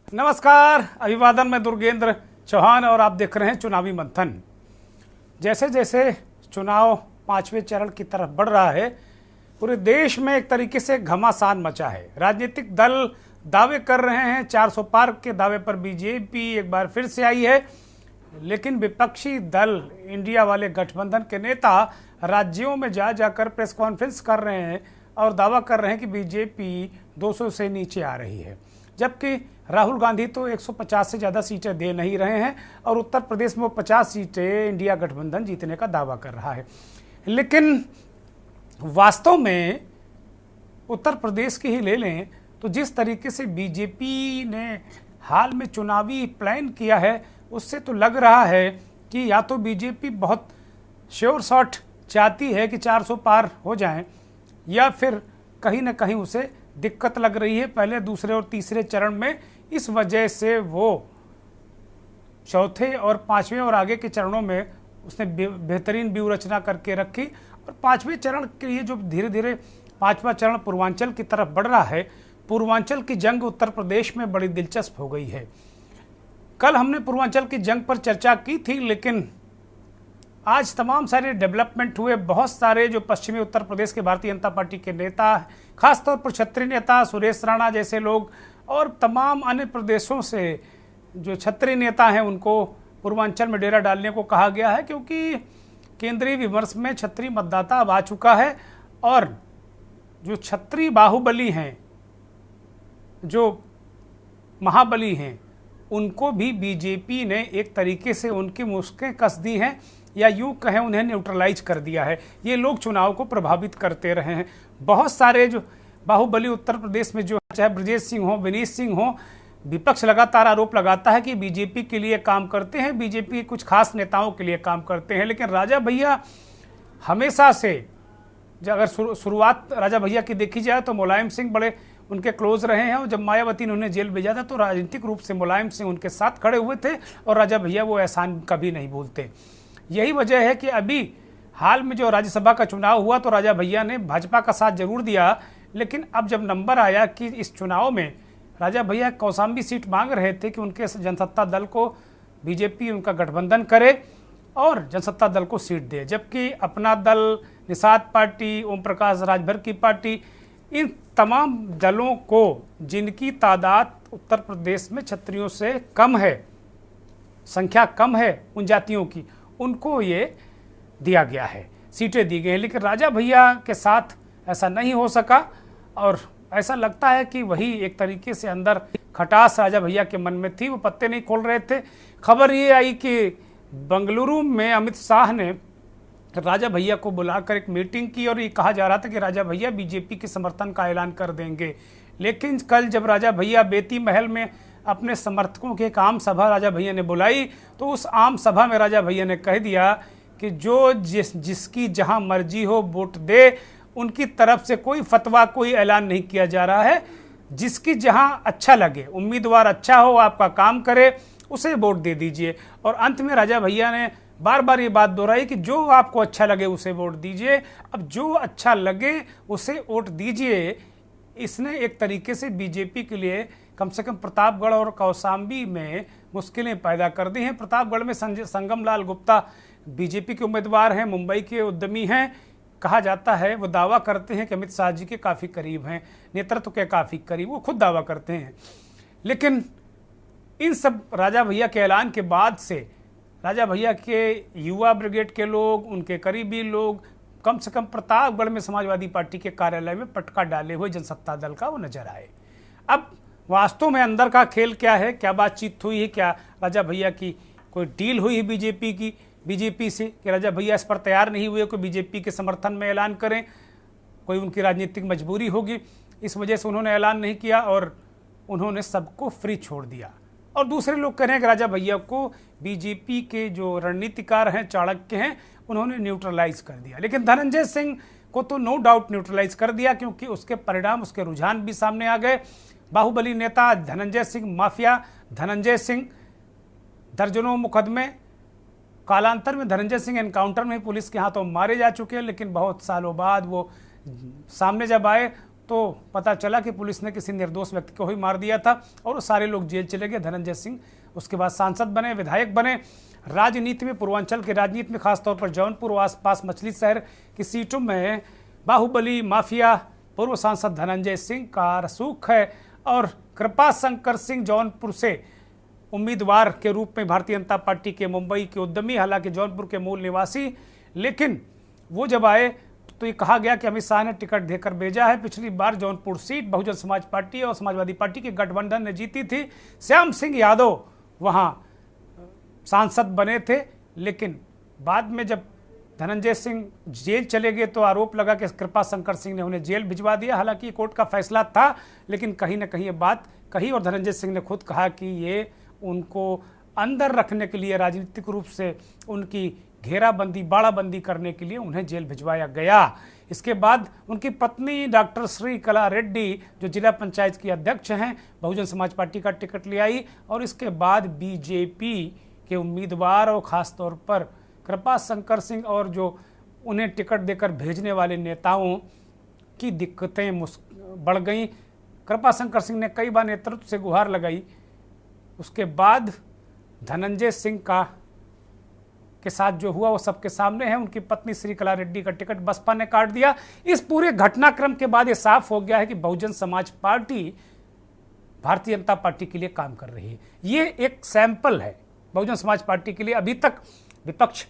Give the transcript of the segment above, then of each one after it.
नमस्कार, अभिवादन। मैं दुर्गेंद्र चौहान और आप देख रहे हैं चुनावी मंथन। जैसे जैसे चुनाव पांचवें चरण की तरफ बढ़ रहा है, पूरे देश में एक तरीके से घमासान मचा है। राजनीतिक दल दावे कर रहे हैं, 400 पार के दावे पर बीजेपी एक बार फिर से आई है, लेकिन विपक्षी दल इंडिया वाले गठबंधन के नेता राज्यों में जा जाकर प्रेस कॉन्फ्रेंस कर रहे हैं और दावा कर रहे हैं कि बीजेपी 200 से नीचे आ रही है, जबकि राहुल गांधी तो 150 से ज़्यादा सीटें दे नहीं रहे हैं और उत्तर प्रदेश में वो 50 सीटें इंडिया गठबंधन जीतने का दावा कर रहा है। लेकिन वास्तव में उत्तर प्रदेश की ही ले लें तो जिस तरीके से बीजेपी ने हाल में चुनावी प्लान किया है, उससे तो लग रहा है कि या तो बीजेपी बहुत श्योर शॉट चाहती है कि 400 पार हो जाएं, या फिर कहीं ना कहीं उसे दिक्कत लग रही है पहले, दूसरे और तीसरे चरण में। इस वजह से वो चौथे और पांचवें और आगे के चरणों में उसने बेहतरीन व्यूह रचना करके रखी और पांचवें चरण के लिए जो धीरे धीरे पांचवा चरण पूर्वांचल की तरफ बढ़ रहा है, पूर्वांचल की जंग उत्तर प्रदेश में बड़ी दिलचस्प हो गई है। कल हमने पूर्वांचल की जंग पर चर्चा की थी, लेकिन आज तमाम सारे डेवलपमेंट हुए। बहुत सारे जो पश्चिमी उत्तर प्रदेश के भारतीय जनता पार्टी के नेता, खासतौर पर क्षत्रिय नेता सुरेश राणा जैसे लोग और तमाम अन्य प्रदेशों से जो क्षत्रिय नेता हैं, उनको पूर्वांचल में डेरा डालने को कहा गया है, क्योंकि केंद्रीय विमर्श में क्षत्रिय मतदाता अब आ चुका है और जो क्षत्रिय बाहुबली हैं, जो महाबली हैं, उनको भी बीजेपी ने एक तरीके से उनकी मुश्कें कस दी हैं, या यूँ कहें उन्हें न्यूट्रलाइज कर दिया है। ये लोग चुनाव को प्रभावित करते रहे हैं। बहुत सारे जो बाहुबली उत्तर प्रदेश में जो चाहे ब्रजेश सिंह हो, विनीत सिंह हो, विपक्ष लगातार आरोप लगाता है कि बीजेपी के लिए काम करते हैं, बीजेपी कुछ खास नेताओं के लिए काम करते हैं। लेकिन राजा भैया हमेशा से, अगर शुरुआत राजा भैया की देखी जाए तो मुलायम सिंह बड़े उनके क्लोज रहे हैं, और जब मायावती ने उन्हें जेल भेजा था तो राजनीतिक रूप से मुलायम सिंह उनके साथ खड़े हुए थे और राजा भैया वो एहसान कभी नहीं भूलते। यही वजह है कि अभी हाल में जो राज्यसभा का चुनाव हुआ तो राजा भैया ने भाजपा का साथ जरूर दिया, लेकिन अब जब नंबर आया कि इस चुनाव में राजा भैया कौशाम्बी सीट मांग रहे थे कि उनके जनसत्ता दल को बीजेपी उनका गठबंधन करे और जनसत्ता दल को सीट दे, जबकि अपना दल, निषाद पार्टी, ओम प्रकाश राजभर की पार्टी, इन तमाम दलों को जिनकी तादाद उत्तर प्रदेश में क्षत्रियों से कम है, संख्या कम है उन जातियों की, उनको ये दिया गया है, सीटें दी गई हैं। लेकिन राजा भैया के साथ ऐसा नहीं हो सका और ऐसा लगता है कि वही एक तरीके से अंदर खटास राजा भैया के मन में थी, वो पत्ते नहीं खोल रहे थे। खबर ये आई कि बेंगलुरु में अमित शाह ने राजा भैया को बुलाकर एक मीटिंग की और ये कहा जा रहा था कि राजा भैया बीजेपी के समर्थन का ऐलान कर देंगे। लेकिन कल जब राजा भैया बेती महल में अपने समर्थकों की एक आम सभा राजा भैया ने बुलाई, तो उस आम सभा में राजा भैया ने कह दिया कि जो जिसकी जहां मर्जी हो वोट दे, उनकी तरफ से कोई फतवा, कोई ऐलान नहीं किया जा रहा है। जिसकी जहां अच्छा लगे, उम्मीदवार अच्छा हो, आपका काम करे, उसे वोट दे दीजिए। और अंत में राजा भैया ने बार बार ये बात दोहराई कि जो आपको अच्छा लगे उसे वोट दीजिए। अब जो अच्छा लगे उसे वोट दीजिए, इसने एक तरीके से बीजेपी के लिए कम से कम प्रतापगढ़ और कौशाम्बी में मुश्किलें पैदा कर दी हैं। प्रतापगढ़ में संगम लाल गुप्ता बीजेपी के उम्मीदवार हैं, मुंबई के उद्यमी हैं, कहा जाता है, वो दावा करते हैं कि अमित शाह जी के काफ़ी करीब हैं, नेतृत्व के काफ़ी करीब, वो खुद दावा करते हैं। लेकिन इन सब राजा भैया के ऐलान के बाद से राजा भैया के युवा ब्रिगेड के लोग, उनके करीबी लोग, कम से कम प्रतापगढ़ में समाजवादी पार्टी के कार्यालय में पटका डाले हुए जनसत्ता दल का वो नजर आए। अब वास्तव में अंदर का खेल क्या है, क्या बातचीत हुई है, क्या राजा भैया की कोई डील हुई है बीजेपी से कि राजा भैया इस पर तैयार नहीं हुए कि बीजेपी के समर्थन में ऐलान करें, कोई उनकी राजनीतिक मजबूरी होगी, इस वजह से उन्होंने ऐलान नहीं किया और उन्होंने सबको फ्री छोड़ दिया। और दूसरे लोग कह रहे हैं कि राजा भैया को बीजेपी के जो रणनीतिकार हैं, चाणक्य हैं, उन्होंने न्यूट्रलाइज कर दिया। लेकिन धनंजय सिंह को तो नो डाउट न्यूट्रलाइज कर दिया, क्योंकि उसके परिणाम, उसके रुझान भी सामने आ गए। बाहुबली नेता धनंजय सिंह, माफिया धनंजय सिंह, दर्जनों मुकदमे, कालांतर में धनंजय सिंह एनकाउंटर में पुलिस के हाथों मारे जा चुके हैं, लेकिन बहुत सालों बाद वो सामने जब आए तो पता चला कि पुलिस ने किसी निर्दोष व्यक्ति को ही मार दिया था और वो सारे लोग जेल चले गए। धनंजय सिंह उसके बाद सांसद बने, विधायक बने। राजनीति में, पूर्वांचल की राजनीति में, खासतौर पर जौनपुर और आसपास मछली शहर की सीटों में बाहुबली माफिया पूर्व सांसद धनंजय सिंह का रसूख है और कृपा शंकर सिंह जौनपुर से उम्मीदवार के रूप में भारतीय जनता पार्टी के मुंबई के उद्यमी, हालांकि जौनपुर के मूल निवासी, लेकिन वो जब आए तो ये कहा गया कि अमित शाह ने टिकट देकर भेजा है। पिछली बार जौनपुर सीट बहुजन समाज पार्टी और समाजवादी पार्टी के गठबंधन ने जीती थी। श्याम सिंह यादव वहाँ सांसद बने थे, लेकिन बाद में जब धनंजय सिंह जेल चले गए तो आरोप लगा कि कृपा शंकर सिंह ने उन्हें जेल भिजवा दिया। हालांकि कोर्ट का फैसला था, लेकिन कहीं ना कहीं ये बात कही और धनंजय सिंह ने खुद कहा कि ये उनको अंदर रखने के लिए, राजनीतिक रूप से उनकी घेराबंदी, बाड़ाबंदी करने के लिए उन्हें जेल भिजवाया गया। इसके बाद उनकी पत्नी डॉक्टर श्री कला रेड्डी, जो जिला पंचायत की अध्यक्ष हैं, बहुजन समाज पार्टी का टिकट ले आई और इसके बाद बीजेपी के उम्मीदवार और ख़ासतौर पर कृपा शंकर सिंह और जो उन्हें टिकट देकर भेजने वाले नेताओं की दिक्कतें बढ़ गईं। कृपा शंकर सिंह ने कई बार नेतृत्व से गुहार लगाई। उसके बाद धनंजय सिंह के साथ जो हुआ वो सबके सामने है। उनकी पत्नी श्री कला रेड्डी का टिकट बसपा ने काट दिया। इस पूरे घटनाक्रम के बाद ये साफ हो गया है कि बहुजन समाज पार्टी भारतीय जनता पार्टी के लिए काम कर रही है। ये एक सैंपल है बहुजन समाज पार्टी के लिए। अभी तक विपक्ष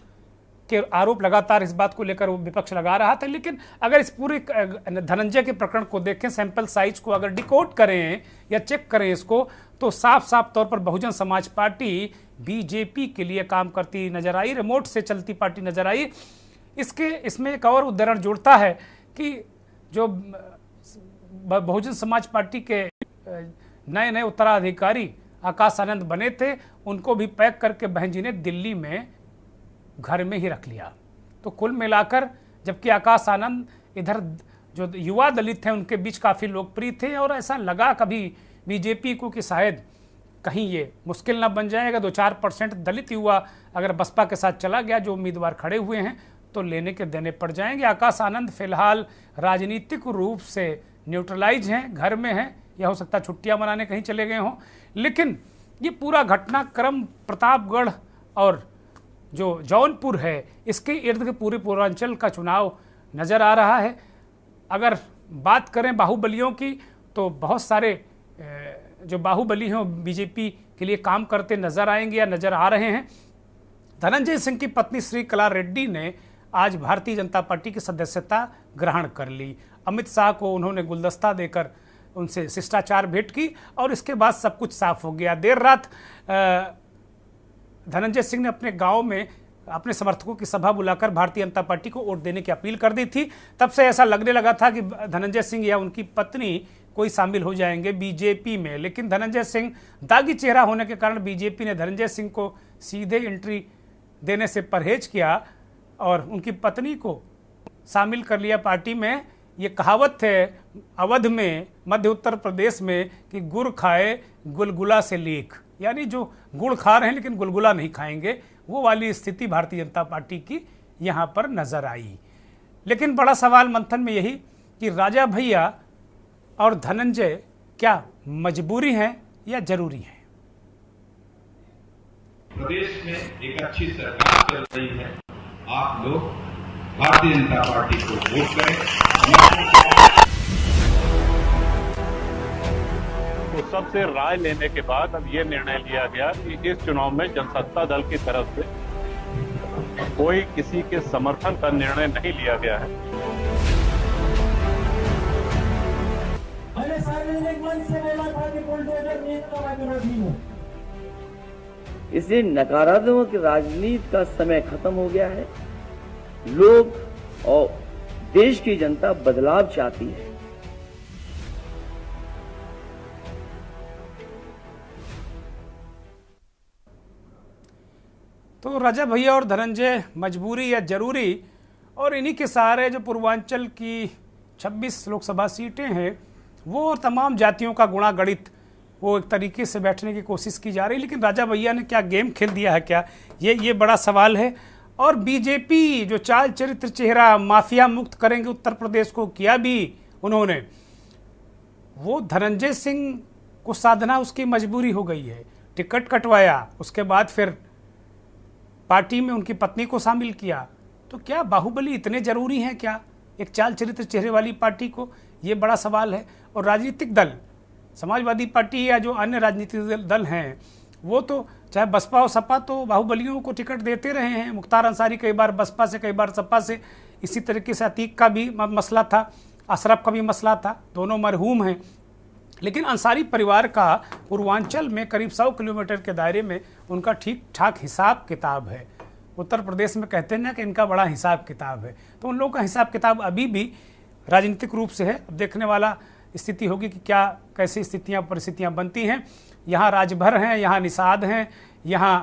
के आरोप लगातार इस बात को लेकर वो विपक्ष लगा रहा था, लेकिन अगर इस पूरे धनंजय के प्रकरण को देखें, सैंपल साइज को अगर डिकोड करें या चेक करें इसको, तो साफ साफ तौर पर बहुजन समाज पार्टी बीजेपी के लिए काम करती नजर आई, रिमोट से चलती पार्टी नजर आई। इसमें एक और उदाहरण जुड़ता है कि जो बहुजन समाज पार्टी के नए नए उत्तराधिकारी आकाश आनंद बने थे, उनको भी पैक करके बहन जी ने दिल्ली में घर में ही रख लिया। तो कुल मिलाकर, जबकि आकाश आनंद इधर जो युवा दलित हैं उनके बीच काफ़ी लोकप्रिय थे और ऐसा लगा कभी बीजेपी को कि शायद कहीं ये मुश्किल ना बन जाएगा। 2-4% दलित युवा अगर बसपा के साथ चला गया, जो उम्मीदवार खड़े हुए हैं, तो लेने के देने पड़ जाएंगे। आकाश आनंद फिलहाल राजनीतिक रूप से न्यूट्रलाइज हैं, घर में हैं, या हो सकता है छुट्टियां मनाने कहीं चले गए हों। लेकिन ये पूरा घटनाक्रम प्रतापगढ़ और जो जौनपुर है, इसके इर्द गिर्द पूरे पूर्वांचल का चुनाव नज़र आ रहा है। अगर बात करें बाहुबलियों की, तो बहुत सारे जो बाहुबली हैं बीजेपी के लिए काम करते नजर आएंगे या नजर आ रहे हैं। धनंजय सिंह की पत्नी श्री कला रेड्डी ने आज भारतीय जनता पार्टी की सदस्यता ग्रहण कर ली। अमित शाह को उन्होंने गुलदस्ता देकर उनसे शिष्टाचार भेंट की और इसके बाद सब कुछ साफ हो गया। देर रात धनंजय सिंह ने अपने गांव में अपने समर्थकों की सभा बुलाकर भारतीय जनता पार्टी को वोट देने की अपील कर दी थी। तब से ऐसा लगने लगा था कि धनंजय सिंह या उनकी पत्नी कोई शामिल हो जाएंगे बीजेपी में, लेकिन धनंजय सिंह दागी चेहरा होने के कारण बीजेपी ने धनंजय सिंह को सीधे एंट्री देने से परहेज किया और उनकी पत्नी को शामिल कर लिया पार्टी में। ये कहावत है अवध में, मध्य उत्तर प्रदेश में, कि गुड़ खाए गुलगुला से लीक, यानी जो गुड़ खा रहे हैं लेकिन गुलगुला नहीं खाएंगे, वो वाली स्थिति भारतीय जनता पार्टी की यहाँ पर नजर आई। लेकिन बड़ा सवाल मंथन में यही कि राजा भैया और धनंजय क्या मजबूरी है या जरूरी है? प्रदेश में एक अच्छी सरकार चल रही है, आप लोग भारतीय जनता पार्टी को वोट करें। तो सबसे राय लेने के बाद अब ये निर्णय लिया गया कि इस चुनाव में जनसत्ता दल की तरफ से कोई किसी के समर्थन का निर्णय नहीं लिया गया है। मैंने सार्वजनिक मंच से बोला था कि बुलडोजर नीति का मैं विरोधी हूं। इसलिए नकारात्मक राजनीति का समय खत्म हो गया है। लोग और देश की जनता बदलाव चाहती है। तो राजा भैया और धनंजय मजबूरी या जरूरी, और इन्हीं के सहारे जो पूर्वांचल की 26 लोकसभा सीटें हैं वो तमाम जातियों का गुणा गणित वो एक तरीके से बैठने की कोशिश की जा रही है। लेकिन राजा भैया ने क्या गेम खेल दिया है क्या, ये बड़ा सवाल है। और बीजेपी जो चाल चरित्र चेहरा माफिया मुक्त करेंगे उत्तर प्रदेश को, किया भी उन्होंने। वो धनंजय सिंह को साधना उसकी मजबूरी हो गई है। टिकट कटवाया, उसके बाद फिर पार्टी में उनकी पत्नी को शामिल किया। तो क्या बाहुबली इतने जरूरी हैं क्या एक चाल चरित्र चेहरे वाली पार्टी को? ये बड़ा सवाल है। और राजनीतिक दल, समाजवादी पार्टी या जो अन्य राजनीतिक दल हैं, वो तो चाहे बसपा और सपा तो बाहुबलियों को टिकट देते रहे हैं। मुख्तार अंसारी कई बार बसपा से, कई बार सपा से। इसी तरीके से अतीक का भी मसला था, अशरफ का भी मसला था, दोनों मरहूम हैं। लेकिन अंसारी परिवार का पूर्वांचल में करीब 100 किलोमीटर के दायरे में उनका ठीक ठाक हिसाब किताब है। उत्तर प्रदेश में कहते हैं ना कि इनका बड़ा हिसाब किताब है, तो उन लोगों का हिसाब किताब अभी भी राजनीतिक रूप से है। अब देखने वाला स्थिति होगी कि क्या कैसी स्थितियां परिस्थितियां बनती हैं। यहाँ राजभर हैं, यहाँ निषाद हैं, यहाँ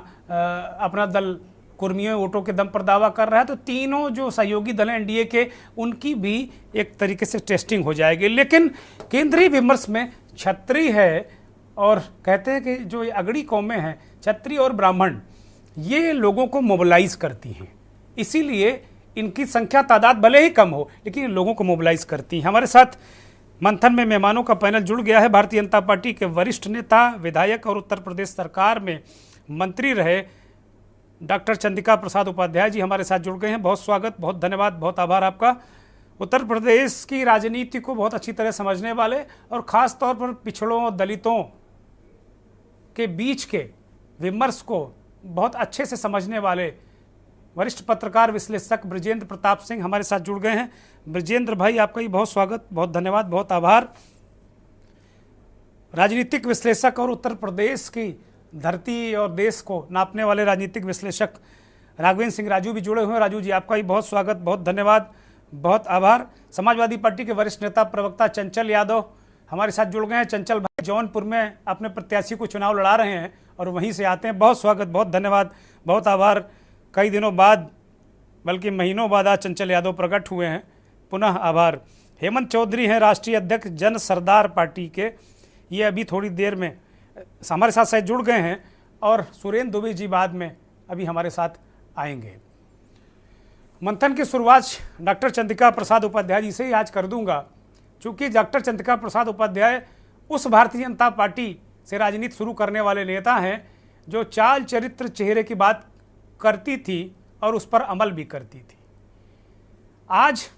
अपना दल कुर्मियों वोटों के दम पर दावा कर रहा है। तो तीनों जो सहयोगी दल हैं एनडीए के, उनकी भी एक तरीके से टेस्टिंग हो जाएगी। लेकिन केंद्रीय विमर्श में क्षत्रिय है और कहते हैं कि जो ये अगड़ी कौमें हैं, क्षत्रिय और ब्राह्मण, ये लोगों को मोबिलाइज करती हैं। इसीलिए इनकी संख्या तादाद भले ही कम हो, लेकिन लोगों को मोबिलाइज करती हैं। हमारे साथ मंथन में मेहमानों का पैनल जुड़ गया है। भारतीय जनता पार्टी के वरिष्ठ नेता, विधायक और उत्तर प्रदेश सरकार में मंत्री रहे डॉक्टर चंद्रिका प्रसाद उपाध्याय जी हमारे साथ जुड़ गए हैं। बहुत स्वागत, बहुत धन्यवाद, बहुत आभार आपका। उत्तर प्रदेश की राजनीति को बहुत अच्छी तरह समझने वाले और ख़ास तौर पर पिछड़ों, दलितों के बीच के विमर्श को बहुत अच्छे से समझने वाले वरिष्ठ पत्रकार विश्लेषक बृजेंद्र प्रताप सिंह हमारे साथ जुड़ गए हैं। बृजेंद्र भाई, आपका भी बहुत स्वागत, बहुत धन्यवाद, बहुत आभार। राजनीतिक विश्लेषक और उत्तर प्रदेश की धरती और देश को नापने वाले राजनीतिक विश्लेषक राघवेंद्र सिंह राजू भी जुड़े हुए हैं। राजू जी, आपका भी बहुत स्वागत, बहुत धन्यवाद, बहुत आभार। समाजवादी पार्टी के वरिष्ठ नेता प्रवक्ता चंचल यादव हमारे साथ जुड़ गए हैं। चंचल भाई जौनपुर में अपने प्रत्याशी को चुनाव लड़ा रहे हैं और वहीं से आते हैं। बहुत स्वागत, बहुत धन्यवाद, बहुत आभार। कई दिनों बाद, बल्कि महीनों बाद आज चंचल यादव प्रकट हुए हैं, पुनः आभार। हेमंत चौधरी हैं राष्ट्रीय अध्यक्ष जन सरदार पार्टी के, ये अभी थोड़ी देर में हमारे साथ शायद जुड़ गए हैं। और सुरेंद्र दुबे जी बाद में अभी हमारे साथ आएंगे। मंथन की शुरुआत डॉक्टर चंद्रिका प्रसाद उपाध्याय जी से ही आज कर दूंगा, क्योंकि डॉक्टर चंद्रिका प्रसाद उपाध्याय उस भारतीय जनता पार्टी से राजनीति शुरू करने वाले नेता हैं जो चाल चरित्र चेहरे की बात करती थी और उस पर अमल भी करती थी। आज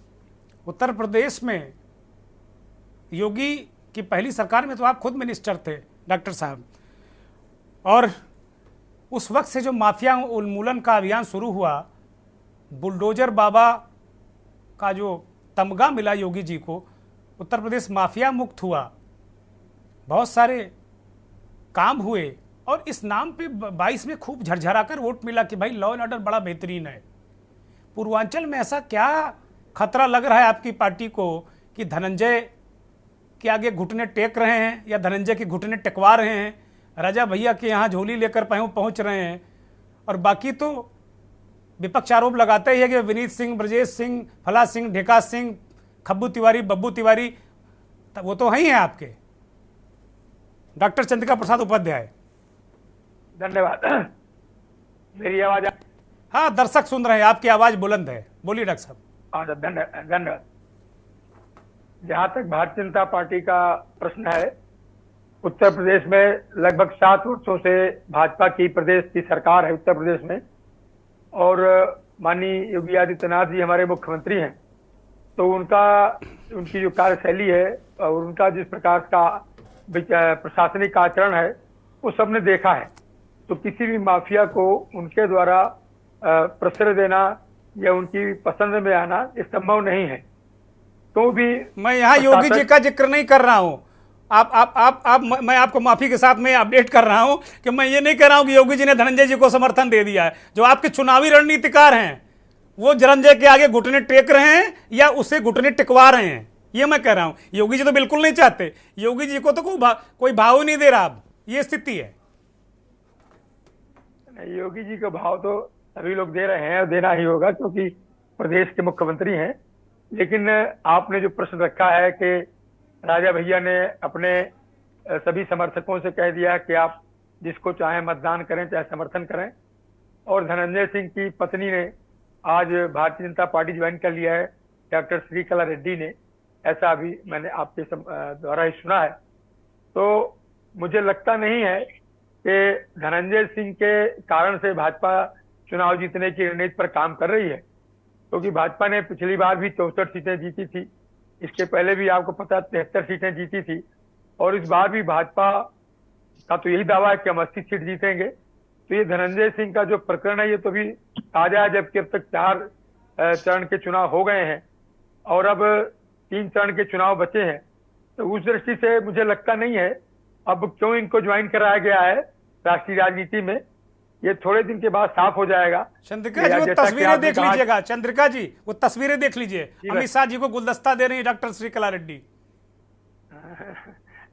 उत्तर प्रदेश में योगी की पहली सरकार में तो आप खुद मिनिस्टर थे डॉक्टर साहब, और उस वक्त से जो माफिया उन्मूलन का अभियान शुरू हुआ, बुलडोजर बाबा का जो तमगा मिला योगी जी को, उत्तर प्रदेश माफिया मुक्त हुआ, बहुत सारे काम हुए और इस नाम पे 22 में खूब झरझराकर वोट मिला कि भाई लॉ एंड ऑर्डर बड़ा बेहतरीन है। पूर्वांचल में ऐसा क्या खतरा लग रहा है आपकी पार्टी को कि धनंजय के आगे घुटने टेक रहे हैं या धनंजय के घुटने टेकवा रहे हैं, राजा भैया के यहाँ झोली लेकर पहुंच रहे हैं, और बाकी तो विपक्ष आरोप लगाता ही है कि विनीत सिंह, ब्रजेश सिंह, फला सिंह, ढेका सिंह, खब्बू तिवारी, बब्बू तिवारी, वो तो ही हैं आपके। डॉक्टर चंद्रिका प्रसाद उपाध्याय, धन्यवाद। मेरी आवाज? हाँ, दर्शक सुन रहे हैं, आपकी आवाज बुलंद है, बोलिए डॉक्टर साहब। धन्यवाद। जहां तक भारतीय जनता पार्टी का प्रश्न है, उत्तर प्रदेश में लगभग 7 वर्षों से भाजपा की प्रदेश की सरकार है उत्तर प्रदेश में, और माननीय योगी आदित्यनाथ जी हमारे मुख्यमंत्री हैं। तो उनकी जो कार्यशैली है और उनका जिस प्रकार का प्रशासनिक आचरण है, वो सबने देखा है। तो किसी भी माफिया को उनके द्वारा प्रश्रय देना या उनकी पसंद में आना ये संभव नहीं है। तो भी मैं यहाँ योगी जी का जिक्र नहीं कर रहा हूँ, मैं आपको माफी के साथ में अपडेट कर रहा हूँ कि मैं ये नहीं कह रहा हूँ कि योगी जी ने धनंजय जी को समर्थन दे दिया है। जो आपके चुनावी रणनीतिकार हैं वो धनंजय के आगे घुटने टेक रहे हैं या उसे घुटने टिकवा रहे हैं, ये मैं कह रहा हूँ। योगी जी तो बिल्कुल नहीं चाहते, योगी जी को तो कोई भाव नहीं दे रहा। अब ये स्थिति है। योगी जी का भाव तो सभी लोग दे रहे हैं और देना ही होगा, क्योंकि प्रदेश के मुख्यमंत्री हैं। लेकिन आपने जो प्रश्न रखा है कि राजा भैया ने अपने सभी समर्थकों से कह दिया कि आप जिसको चाहे मतदान करें, चाहे समर्थन करें, और धनंजय सिंह की पत्नी ने आज भारतीय जनता पार्टी ज्वाइन कर लिया है, डॉक्टर श्रीकला रेड्डी ने। ऐसा अभी मैंने आपके द्वारा ही सुना है। तो मुझे लगता नहीं है कि धनंजय सिंह के कारण से भाजपा चुनाव जीतने की रणनीति पर काम कर रही है, क्योंकि भाजपा ने पिछली बार भी 64 सीटें जीती थी, इसके पहले भी आपको पता 73 सीटें जीती थी, और इस बार भी भाजपा का तो यही दावा है कि हम 80 सीट जीतेंगे। तो ये धनंजय सिंह का जो प्रकरण है ये तो भी ताजा है, जबकि अब तक 4 चरण के चुनाव हो गए हैं और अब 3 चरण के चुनाव बचे हैं। तो उस दृष्टि से मुझे लगता नहीं है अब क्यों इनको ज्वाइन कराया गया है राष्ट्रीय राजनीति में, ये थोड़े दिन के बाद साफ हो जाएगा। चंद्रिका जी वो तस्वीरें देख लीजिएगा, चंद्रिका जी वो तस्वीरें देख लीजिए, अमित शाह जी को गुलदस्ता दे रही है डॉक्टर श्रीकला रेड्डी।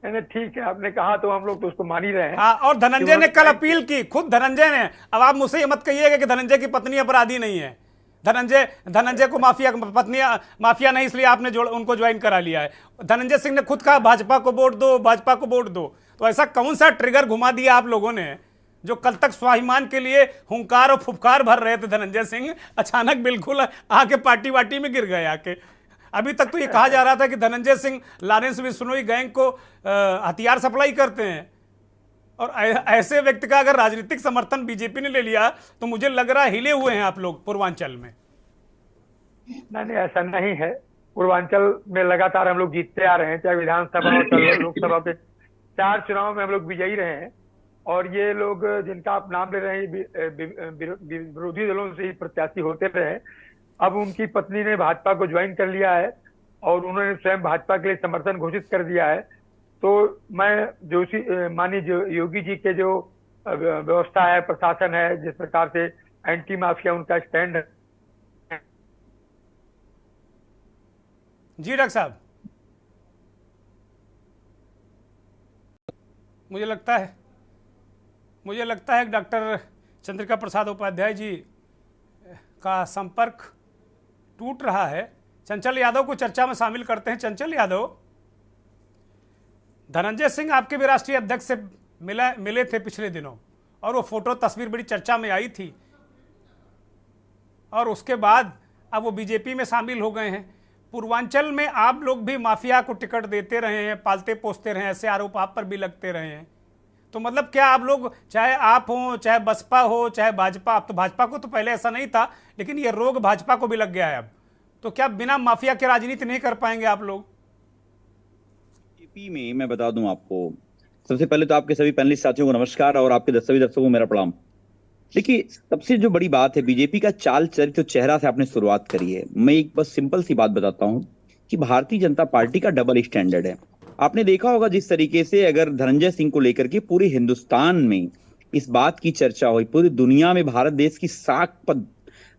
ठीक है, आपने कहा तो हम लोग तो उसको मान ही रहे हैं। हाँ, और धनंजय ने कल अपील की, खुद धनंजय ने। अब आप मुझसे ये मत कहिएगा कि धनंजय की पत्नी अपराधी नहीं है। धनंजय को माफिया नहीं, इसलिए आपने उनको ज्वाइन करा लिया है। धनंजय सिंह ने खुद कहा भाजपा को वोट दो, भाजपा को वोट दो। तो ऐसा कौन सा ट्रिगर घुमा दिया आप लोगों ने, जो कल तक स्वाभिमान के लिए हुंकार और फुफकार भर रहे थे धनंजय सिंह, अचानक बिल्कुल आके पार्टी वाटी में गिर गए आके। अभी तक तो ये कहा जा रहा था कि धनंजय सिंह लॉरेंस बिश्नोई गैंग को हथियार सप्लाई करते हैं, और ऐसे व्यक्ति का अगर राजनीतिक समर्थन बीजेपी ने ले लिया तो मुझे लग रहा हिले हुए हैं आप लोग पूर्वांचल में। नहीं, ऐसा नहीं है। पूर्वांचल में लगातार हम लोग जीतते आ रहे हैं, चाहे विधानसभा और लोकसभा के 4 चुनाव में हम लोग विजयी रहे हैं। और ये लोग जिनका आप नाम ले रहे हैं विरोधी दलों से ही प्रत्याशी होते रहे, अब उनकी पत्नी ने भाजपा को ज्वाइन कर लिया है और उन्होंने स्वयं भाजपा के लिए समर्थन घोषित कर दिया है। तो मैं माननीय योगी जी के जो व्यवस्था है, प्रशासन है, जिस प्रकार से एंटी माफिया उनका स्टैंड है। जी डॉक्टर साहब, मुझे लगता है डॉक्टर चंद्रिका प्रसाद उपाध्याय जी का संपर्क टूट रहा है। चंचल यादव को चर्चा में शामिल करते हैं। चंचल यादव, धनंजय सिंह आपके भी राष्ट्रीय अध्यक्ष से मिले थे पिछले दिनों, और वो फोटो तस्वीर बड़ी चर्चा में आई थी, और उसके बाद अब वो बीजेपी में शामिल हो गए हैं। पूर्वांचल में आप लोग भी माफिया को टिकट देते रहे हैं, पालते पोसते रहे हैं, ऐसे आरोप आप पर भी लगते रहे हैं। तो मतलब क्या आप लोग, चाहे आप हो, चाहे बसपा हो, चाहे भाजपा, अब तो भाजपा को तो पहले ऐसा नहीं था, लेकिन ये रोग भाजपा को भी लग गया है अब, तो क्या बिना माफिया के राजनीति नहीं कर पाएंगे आप लोग? बीजेपी में मैं बता दूं आपको, सबसे पहले तो आपके सभी पैनलिस्ट साथियों को नमस्कार और आपके सभी दर्शकों को मेरा प्रणाम। देखिए, सबसे जो बड़ी बात है, बीजेपी का चाल चरित्र चेहरा से आपने शुरुआत करी है। मैं एक बस सिंपल सी बात बताता हूं कि भारतीय जनता पार्टी का डबल स्टैंडर्ड है। आपने देखा होगा जिस तरीके से अगर धनंजय सिंह को लेकर के पूरे हिंदुस्तान में इस बात की चर्चा हुई, पूरी दुनिया में भारत देश की साख पर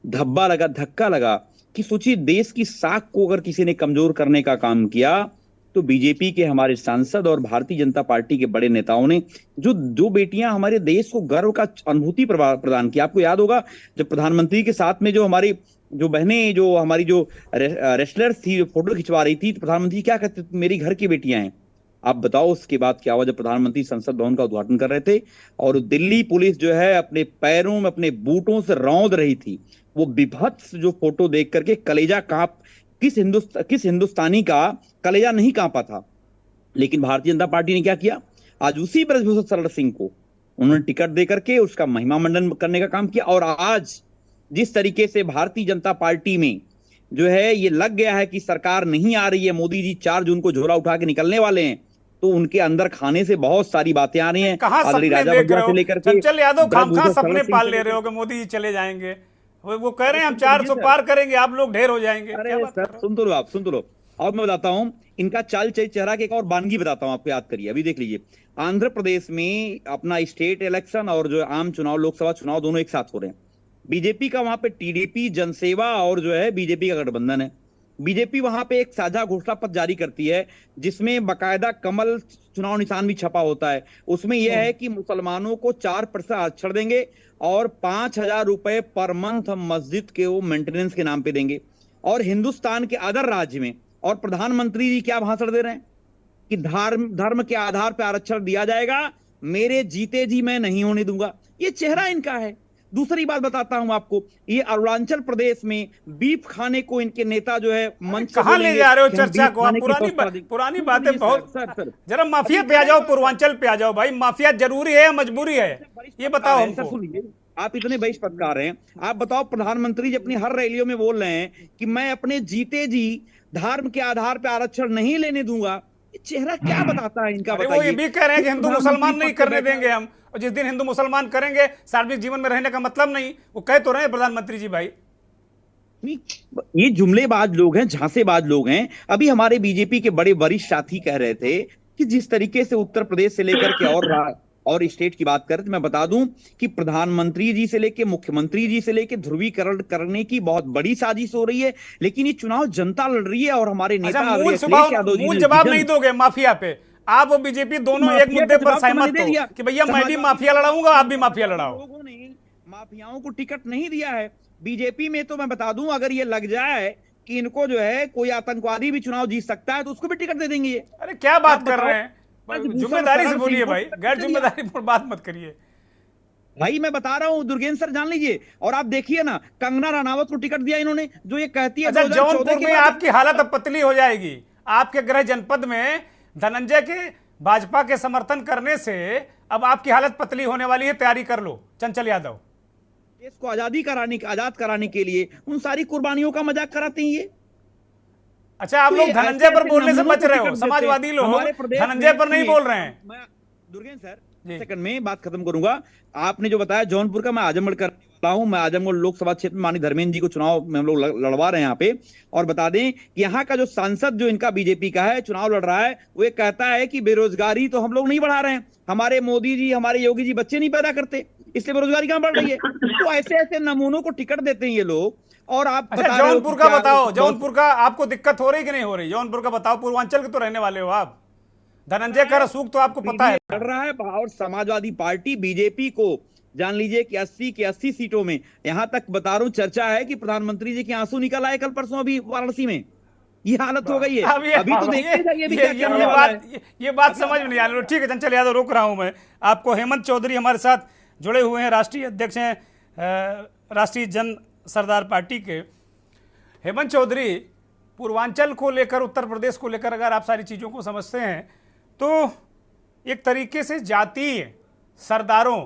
धक्का लगा कि सोचिए, देश की साख को अगर किसी ने कमजोर करने का काम किया तो बीजेपी के हमारे सांसद और भारतीय जनता पार्टी के बड़े नेताओं ने जो बेटियां हमारे देश को गर्व का अनुभूति प्रदान की। आपको याद होगा जब प्रधानमंत्री के साथ में जो हमारी जो बहनें, जो हमारी जो रेस्लर्स थी, फोटो खिंचवा रही थी, तो प्रधानमंत्री क्या कहते थे, मेरी घर की बेटियां हैं। आप बताओ उसके बाद क्या हुआ जब प्रधानमंत्री संसद भवन का उद्घाटन कर रहे थे और दिल्ली पुलिस जो है अपने पैरों में अपने बूटों से रौंद रही थी। वो विभत्स जो फोटो देख करके कलेजा कांप, किस हिंदुस्तानी का कलेजा नहीं कांपा था। लेकिन भारतीय जनता पार्टी ने क्या किया, आज उसी ब्रजभूषण शरण सिंह को उन्होंने टिकट दे करके उसका महिमा मंडन करने का काम किया। और आज जिस तरीके से भारतीय जनता पार्टी में जो है ये लग गया है कि सरकार नहीं आ रही है, मोदी जी 4 जून को झोला उठा के निकलने वाले हैं, तो उनके अंदर खाने से बहुत सारी बातें आ रही हैं। से लेकर चंचल यादव खामखा सपने पाल ले रहे हो कि मोदी जी चले जाएंगे, वो कह रहे हैं हम 400 पार करेंगे, आप लोग ढेर हो जाएंगे। अरे सर सुन तो लो। और मैं बताता हूं इनका चाल चेहरा के एक और बानगी बताता हूं, आपको याद करिए। अभी देख लीजिए, आंध्र प्रदेश में अपना स्टेट इलेक्शन और जो आम चुनाव, लोकसभा चुनाव दोनों एक साथ हो रहे हैं। बीजेपी का वहां पे टीडीपी, जनसेवा और जो है बीजेपी का गठबंधन है। बीजेपी वहां पे एक साझा घोषणा पत्र जारी करती है जिसमें बाकायदा कमल चुनाव निशान भी छपा होता है। उसमें यह है कि मुसलमानों को 4% आरक्षण देंगे और 5,000 रुपए पर मंथ मस्जिद के वो मेंटेनेंस के नाम पे देंगे। और हिंदुस्तान के अदर राज्य में, और प्रधानमंत्री जी क्या भाषण दे रहे हैं कि धर्म के आधार पर आरक्षण दिया जाएगा, मेरे जीते जी मैं नहीं होने दूंगा। ये चेहरा इनका है। दूसरी बात बताता हूं आपको, ये अरुणाचल प्रदेश में बीफ खाने को इनके नेता जो है मंच से कहां ले बोलेंगे जा रहे हो कि हम चर्चा बीफ को? आप खाने की प्रस्ताव देंगे। पुरानी बातें बहुत, सर, जरा माफिया पे आ जाओ, पूर्वांचल पे आ जाओ भाई। माफिया जरूरी है या मजबूरी है, ये बताओ हमको। सुनिए, आप इतने बहिष्ठ पत्रकार हैं, आप बताओ, प्रधानमंत्री जी अपनी हर रैलियों में बोल रहे हैं कि मैं अपने जीते जी धर्म के आधार पर आरक्षण नहीं लेने दूंगा। ये चेहरा क्या बताता है इनका? वो ये भी कह रहे हैं कि हिंदू मुसलमान नहीं करने देंगे हम, और जिस दिन हिंदू मुसलमान करेंगे सार्वजनिक जीवन में रहने का मतलब नहीं। वो कह तो रहे हैं प्रधानमंत्री जी भाई। ये जुमलेबाज लोग हैं, झांसेबाज लोग हैं। अभी हमारे बीजेपी के बड़े वरिष्ठ साथी कह रहे थे कि जिस तरीके से उत्तर प्रदेश से लेकर के और स्टेट की बात करें तो मैं बता दूं कि प्रधानमंत्री जी से लेके मुख्यमंत्री जी से लेके ध्रुवीकरण करने की बहुत बड़ी साजिश हो रही है, लेकिन ये चुनाव जनता लड़ रही है और हमारे नेता मूल जवाब नहीं दोगे माफिया पे? आप और बीजेपी दोनों एक मुद्दे पर सहमत हो कि भैया मैं भी माफिया लड़ाऊंगा, आप भी माफिया लड़ाओ। लोगों ने माफियाओं को टिकट नहीं दिया है बीजेपी में। तो मैं बता दूं, अगर ये लग जाए कि इनको जो है कोई आतंकवादी भी चुनाव जीत सकता है तो उसको भी टिकट दे देंगे। अरे क्या बात कर रहे हैं, जिम्मेदारी से बोलिए भाई, गैर जिम्मेदारी पर बात मत करिए भाई। मैं बता रहा हूं, दुर्गेन्द्र सर जान लीजिए। और आप देखिए ना, कंगना रनावत को टिकट दिया इन्होंने, जो ये कहती है जौनपुर में आपकी हालत अब पतली हो जाएगी। आपके गृह जनपद में धनंजय के भाजपा के समर्थन करने से अब आपकी हालत पतली होने वाली है, तैयारी कर लो चंचल यादव। देश को आजाद कराने के लिए उन सारी कुर्बानियों का मजाक कराते हैं ये। अच्छा, आप लोग धनंजय पर बोलने से बच रहे हो, समाजवादी लोग धनंजय पर नहीं बोल रहे हैं। मैं दुर्गेन्द्र सर सेकंड में बात खत्म करूंगा। आपने जो बताया जौनपुर का, मैं आजमगढ़ करने वाला हूं। मैं आजमगढ़ लोकसभा क्षेत्र में माननीय धर्मेंद्र जी को चुनाव में हम लोग लड़वा रहे हैं यहाँ पे। और बता दें कि यहाँ का जो सांसद जो इनका बीजेपी का है चुनाव लड़ रहा है, वो ये कहता है कि बेरोजगारी तो हम लोग नहीं बढ़ा रहे हैं, हमारे मोदी जी हमारे योगी जी बच्चे नहीं पैदा करते, इसलिए बेरोजगारी कहां बढ़ रही है। तो ऐसे ऐसे नमूनों को टिकट देते हैं ये लोग। और आप अच्छा, जौनपुर का बताओ, जौनपुर का आपको दिक्कत हो रही कि नहीं हो रही? जौनपुर का बताओ, पूर्वांचल के तो रहने वाले हो आप। धनंजय का रसूख तो आपको पता है लड़ रहा है। और समाजवादी पार्टी बीजेपी को जान लीजिए कि 80 की 80 सीटों में, यहां तक बता रहा हूं, चर्चा है कि प्रधानमंत्री जी के आंसू निकल आए कल परसों अभी वाराणसी में। ये हालत हो गई है। अभी तो देखिए ये बात समझ में नहीं आ रही। ठीक है चंचल यादव, रोक रहा हूं मैं आपको। हेमंत चौधरी हमारे साथ जुड़े हुए हैं, राष्ट्रीय अध्यक्ष हैं राष्ट्रीय जन सरदार पार्टी के। हेमंत चौधरी, पूर्वांचल को लेकर, उत्तर प्रदेश को लेकर अगर आप सारी चीज़ों को समझते हैं तो एक तरीके से जातीय सरदारों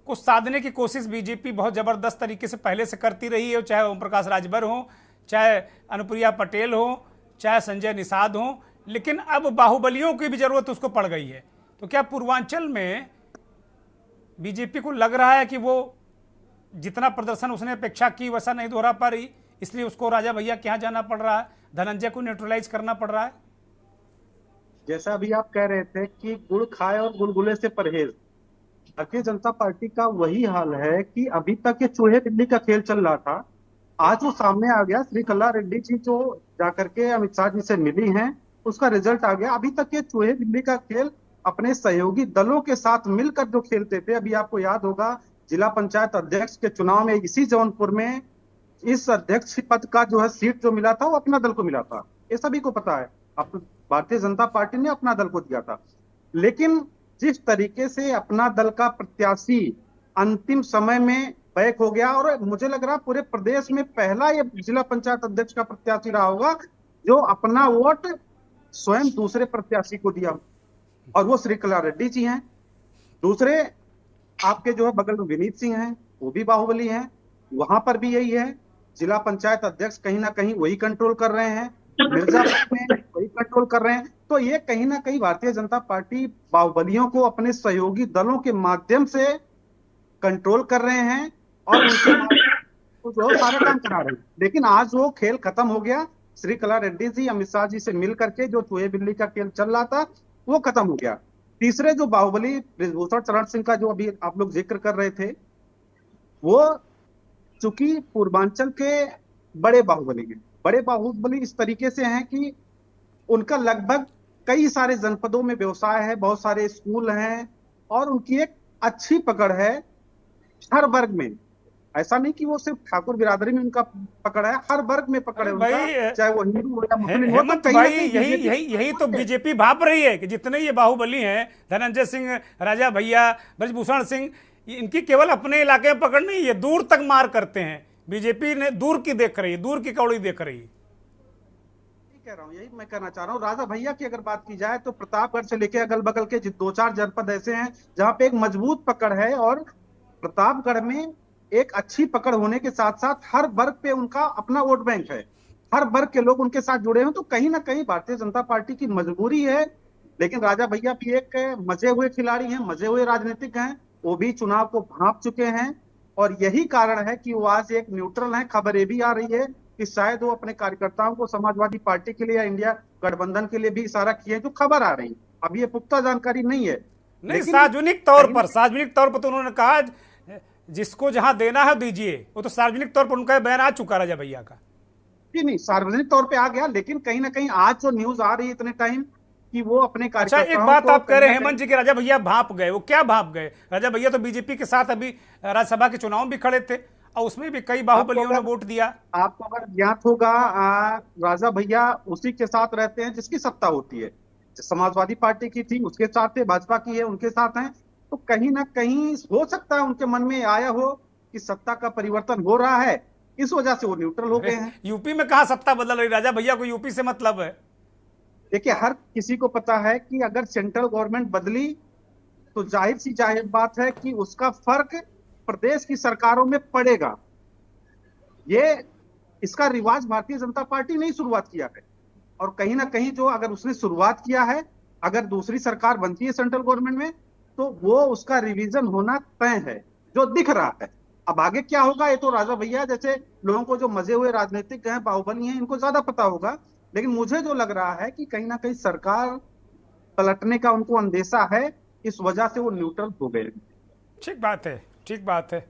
को साधने की कोशिश बीजेपी बहुत ज़बरदस्त तरीके से पहले से करती रही है, चाहे ओम प्रकाश राजभर हो, चाहे अनुप्रिया पटेल हो, चाहे संजय निषाद हो। लेकिन अब बाहुबलियों की भी ज़रूरत उसको पड़ गई है। तो क्या पूर्वांचल में बीजेपी को लग रहा है कि वो जितना प्रदर्शन उसने अपेक्षा की वैसा नहीं दोहरा पा रही, इसलिए उसको राजा भैया के यहाँ जाना पड़ रहा है, धनंजय को न्यूट्रलाइज करना पड़ रहा है? जैसा अभी आप कह रहे थे कि गुड़ खाए और गुलगुले से परहेज, भारतीय जनता पार्टी का वही हाल है कि अभी तक ये चूहे बिल्ली का खेल चल रहा था, आज वो सामने आ गया। श्रीकला रेड्डी जी जो जाकर के अमित शाह जी से मिली हैं, उसका रिजल्ट आ गया। अभी तक ये चूहे बिल्ली का खेल अपने सहयोगी दलों के साथ मिलकर जो खेलते थे, अभी आपको याद होगा जिला पंचायत अध्यक्ष के चुनाव में इसी जौनपुर में इस अध्यक्ष पद का जो है सीट जो मिला था वो अपना दल को मिला था, ये सभी को पता है। अब भारतीय जनता पार्टी ने अपना दल को दिया था, लेकिन जिस तरीके से अपना दल का प्रत्याशी अंतिम समय में बैक हो गया, और मुझे लग रहा पूरे प्रदेश में पहला ये जिला पंचायत अध्यक्ष का प्रत्याशी रहा होगा जो अपना वोट स्वयं दूसरे प्रत्याशी को दिया, और वो श्रीकला रेड्डी जी हैं। दूसरे आपके जो है बगल में विनीत सिंह हैं, वो भी बाहुबली हैं, वहां पर भी यही है। जिला पंचायत अध्यक्ष कहीं ना कहीं वही कंट्रोल कर रहे हैं, मिर्जापुर में वही कंट्रोल कर रहे हैं। तो ये कहीं ना कहीं भारतीय जनता पार्टी बाहुबलियों को अपने सहयोगी दलों के माध्यम से कंट्रोल कर रहे हैं और उनके जो सारा काम करा रहे हैं। लेकिन आज वो खेल खत्म हो गया। श्रीकला रेड्डी जी अमित शाह जी से मिल करके जो चूहे बिल्ली का खेल चल रहा था वो खत्म हो गया। तीसरे जो बाहुबली ब्रिजभूषण शरण सिंह का जो अभी आप लोग जिक्र कर रहे थे, वो चूंकि पूर्वांचल के बड़े बाहुबली हैं, बड़े बाहुबली इस तरीके से हैं कि उनका लगभग कई सारे जनपदों में व्यवसाय है, बहुत सारे स्कूल हैं, और उनकी एक अच्छी पकड़ है हर वर्ग में। ऐसा नहीं कि वो सिर्फ ठाकुर बिरादरी में उनका पकड़ है, हर वर्ग में पकड़ है उनका, चाहे वो हिंदू हो या मुस्लिम हो। हेमंत भाई, यही तो बीजेपी भाप रही है कि जितने ये बाहुबली हैं, धनंजय सिंह, राजा भैया, ब्रजभूषण सिंह, इनकी केवल अपने इलाके में पकड़ नहीं, ये दूर तक मार करते हैं। बीजेपी ने दूर की देख रही है, दूर की कौड़ी देख रही है। कह रहा हूं, यही मैं कहना चाह रहा हूं। राजा भैया की अगर बात की जाए तो प्रतापगढ़ से लेकर अगल बगल के 2-4 जनपद ऐसे हैं जहां पे एक मजबूत पकड़ है, और प्रतापगढ़ में एक अच्छी पकड़ होने के साथ साथ हर वर्ग पे उनका अपना वोट बैंक है, हर वर्ग के लोग उनके साथ जुड़े हैं। तो कहीं ना कहीं भारतीय जनता पार्टी की मजबूरी है, लेकिन राजा भैया भी एक मजे हुए खिलाड़ी हैं, मजे हुए राजनीतिक हैं। वो भी चुनाव को भांप चुके हैं, और यही कारण है कि वो आज एक न्यूट्रल है। खबर ये भी आ रही है कि शायद वो अपने कार्यकर्ताओं को समाजवादी पार्टी के लिए या इंडिया गठबंधन के लिए भी इशारा किए, जो खबर आ रही है। अब ये पुख्ता जानकारी नहीं है, नहीं सार्वजनिक तौर पर तो उन्होंने कहा जिसको जहां देना है दीजिए। वो तो सार्वजनिक तौर पर उनका बयान आ चुका राजा भैया का। जी नहीं, सार्वजनिक तौर पे आ गया, लेकिन कहीं ना कहीं आज जो न्यूज आ रही है इतने टाइम कि वो अपने अच्छा, एक बात आप कह रहे हैं हेमंत जी के राजा भैया भाप गए, वो क्या भाप गए? राजा भैया तो बीजेपी के साथ अभी राज्यसभा के चुनाव में भी खड़े थे, और उसमें भी कई बाहुबलियों ने वोट दिया। आपको अगर ज्ञात होगा, राजा भैया उसी के साथ रहते हैं जिसकी सत्ता होती है। समाजवादी पार्टी की थी, उसके साथ थे, भाजपा की है, उनके साथ हैं। तो कहीं ना कहीं हो सकता है उनके मन में आया हो कि सत्ता का परिवर्तन हो रहा है, इस वजह से वो न्यूट्रल हो गए हैं। यूपी में कहां सत्ता बदल रही? राजा भैया को यूपी से मतलब है। देखिए, हर किसी को पता है कि अगर सेंट्रल गवर्नमेंट बदली तो जाहिर बात है कि उसका फर्क प्रदेश की सरकारों में पड़ेगा। इसका रिवाज भारतीय जनता पार्टी ने ही शुरुआत किया है, और कहीं ना कहीं जो अगर उसने शुरुआत किया है, अगर दूसरी सरकार बनती है सेंट्रल गवर्नमेंट में, तो वो उसका रिवीजन होना तय है, जो दिख रहा है। अब आगे क्या होगा ये तो राजा भैया जैसे लोगों को जो मजे हुए राजनीतिक हैं, बाहुबली हैं, इनको ज्यादा पता होगा। लेकिन मुझे जो लग रहा है कि कहीं ना कहीं सरकार पलटने का उनको अंदेशा है, इस वजह से वो न्यूट्रल हो गए। ठीक बात है, ठीक बात है।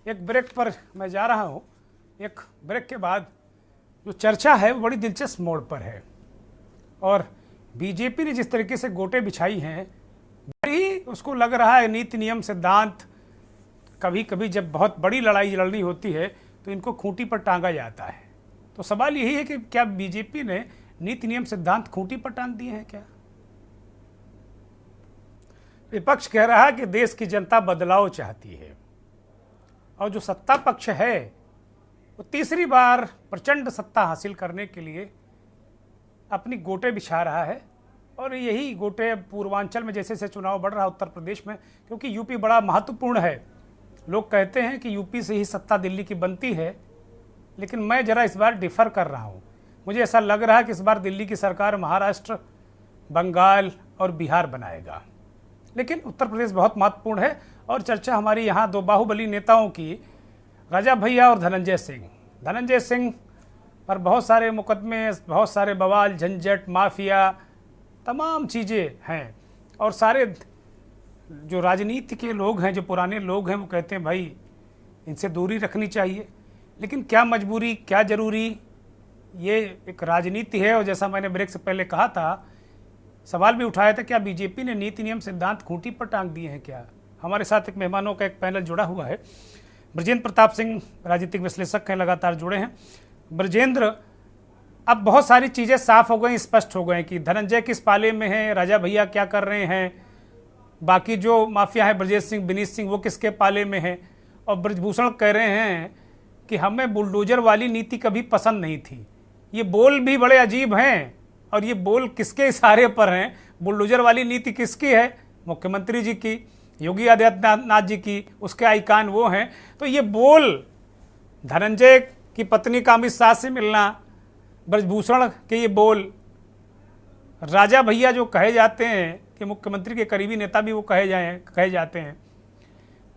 एक ब्रेक पर मैं जा रहा हूं। एक ब्रेक के बाद जो चर्चा है वो बड़ी दिलचस्प मोड़ पर है, और बीजेपी ने जिस तरीके से गोटे बिछाई हैं, बड़ी उसको लग रहा है नीति नियम सिद्धांत। कभी कभी जब बहुत बड़ी लड़ाई लड़नी होती है तो इनको खूंटी पर टांगा जाता है। तो सवाल यही है कि क्या बीजेपी ने नीति नियम सिद्धांत खूंटी पर टांग दिए हैं क्या? विपक्ष कह रहा है कि देश की जनता बदलाव चाहती है, और जो सत्ता पक्ष है वो तीसरी बार प्रचंड सत्ता हासिल करने के लिए अपनी गोटे बिछा रहा है। और यही गोटे पूर्वांचल में जैसे जैसे चुनाव बढ़ रहा है, उत्तर प्रदेश में, क्योंकि यूपी बड़ा महत्वपूर्ण है। लोग कहते हैं कि यूपी से ही सत्ता दिल्ली की बनती है, लेकिन मैं जरा इस बार डिफर कर रहा हूँ। मुझे ऐसा लग रहा है कि इस बार दिल्ली की सरकार महाराष्ट्र, बंगाल और बिहार बनाएगा। लेकिन उत्तर प्रदेश बहुत महत्वपूर्ण है, और चर्चा हमारी यहाँ दो बाहुबली नेताओं की, राजा भैया और धनंजय सिंह। धनंजय सिंह पर बहुत सारे मुकदमे, बहुत सारे बवाल, झंझट, माफिया, तमाम चीज़ें हैं। और सारे जो राजनीति के लोग हैं, जो पुराने लोग हैं, वो कहते हैं भाई इनसे दूरी रखनी चाहिए। लेकिन क्या मजबूरी, क्या ज़रूरी, ये एक राजनीति है। और जैसा मैंने ब्रेक से पहले कहा था, सवाल भी उठाया था, क्या बीजेपी ने नीति नियम सिद्धांत खूंटी पर टांग दिए हैं क्या? हमारे साथ एक मेहमानों का एक पैनल जुड़ा हुआ है। ब्रजेंद्र प्रताप सिंह राजनीतिक विश्लेषक हैं, लगातार जुड़े हैं। ब्रजेंद्र, अब बहुत सारी चीज़ें साफ हो गई, स्पष्ट हो गए कि धनंजय किस पाले में है, राजा भैया क्या कर रहे हैं, बाकी जो माफिया है ब्रजेश सिंह, विनीत सिंह, वो किसके पाले में है। और ब्रजभूषण कह रहे हैं कि हमें बुलडोजर वाली नीति कभी पसंद नहीं थी। ये बोल भी बड़े अजीब हैं, और ये बोल किसके इशारे पर हैं? बुलडोजर वाली नीति किसकी है? मुख्यमंत्री जी की, योगी आदित्यनाथ जी की, उसके आइकान वो हैं। तो ये बोल धनंजय की पत्नी का अमित शाह से मिलना, ब्रजभूषण के ये बोल, राजा भैया जो कहे जाते हैं कि मुख्यमंत्री के करीबी नेता भी वो कहे जाते हैं,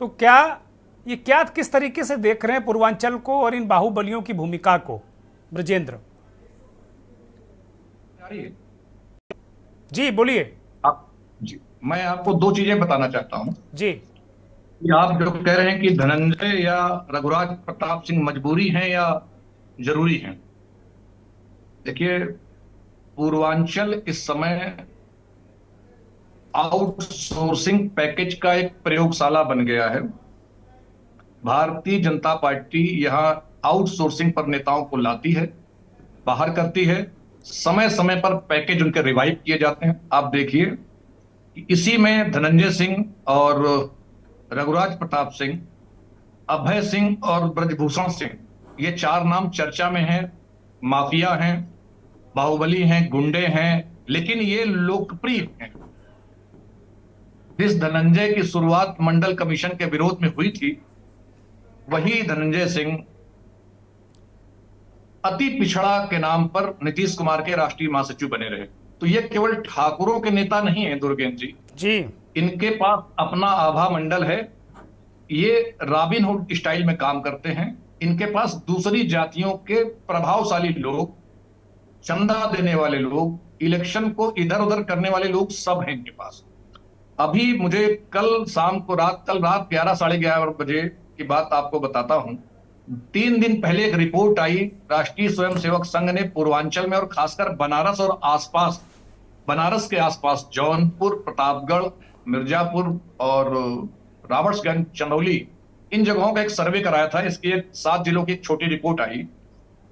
तो क्या किस तरीके से देख रहे हैं पूर्वांचल को और इन बाहुबलियों की भूमिका को? ब्रजेंद्र जी बोलिए। जी, मैं आपको दो चीजें बताना चाहता हूं जी। आप जो कह रहे हैं कि धनंजय या रघुराज प्रताप सिंह मजबूरी हैं या जरूरी हैं, देखिए पूर्वांचल इस समय आउटसोर्सिंग पैकेज का एक प्रयोगशाला बन गया है। भारतीय जनता पार्टी यहां आउटसोर्सिंग पर नेताओं को लाती है, बाहर करती है, समय समय पर पैकेज उनके रिवाइव किए जाते हैं। आप देखिए इसी में धनंजय सिंह और रघुराज प्रताप सिंह, अभय सिंह और ब्रजभूषण सिंह, ये चार नाम चर्चा में हैं। माफिया हैं, बाहुबली हैं, गुंडे हैं, लेकिन ये लोकप्रिय हैं। जिस धनंजय की शुरुआत मंडल कमीशन के विरोध में हुई थी, वही धनंजय सिंह अति पिछड़ा के नाम पर नीतीश कुमार के राष्ट्रीय महासचिव बने रहे। तो ये केवल ठाकुरों के नेता नहीं है दुर्गेन्द्र जी, इनके पास अपना आभा मंडल है। ये रॉबिन हुड स्टाइल में काम करते हैं। इनके पास दूसरी जातियों के प्रभावशाली लोग, चंदा देने वाले लोग, इलेक्शन को इधर उधर करने वाले लोग सब हैं इनके पास। अभी मुझे कल रात 11 साढ़े 11 बजे की बात आपको बताता हूं। 3 दिन पहले एक रिपोर्ट आई, राष्ट्रीय स्वयंसेवक संघ ने पूर्वांचल में और खासकर बनारस और आसपास, बनारस के आसपास जौनपुर, प्रतापगढ़, मिर्जापुर और राबर्ट्सगंज, चंदौली, इन जगहों का एक सर्वे कराया था। इसकी 7 जिलों की एक छोटी रिपोर्ट आई।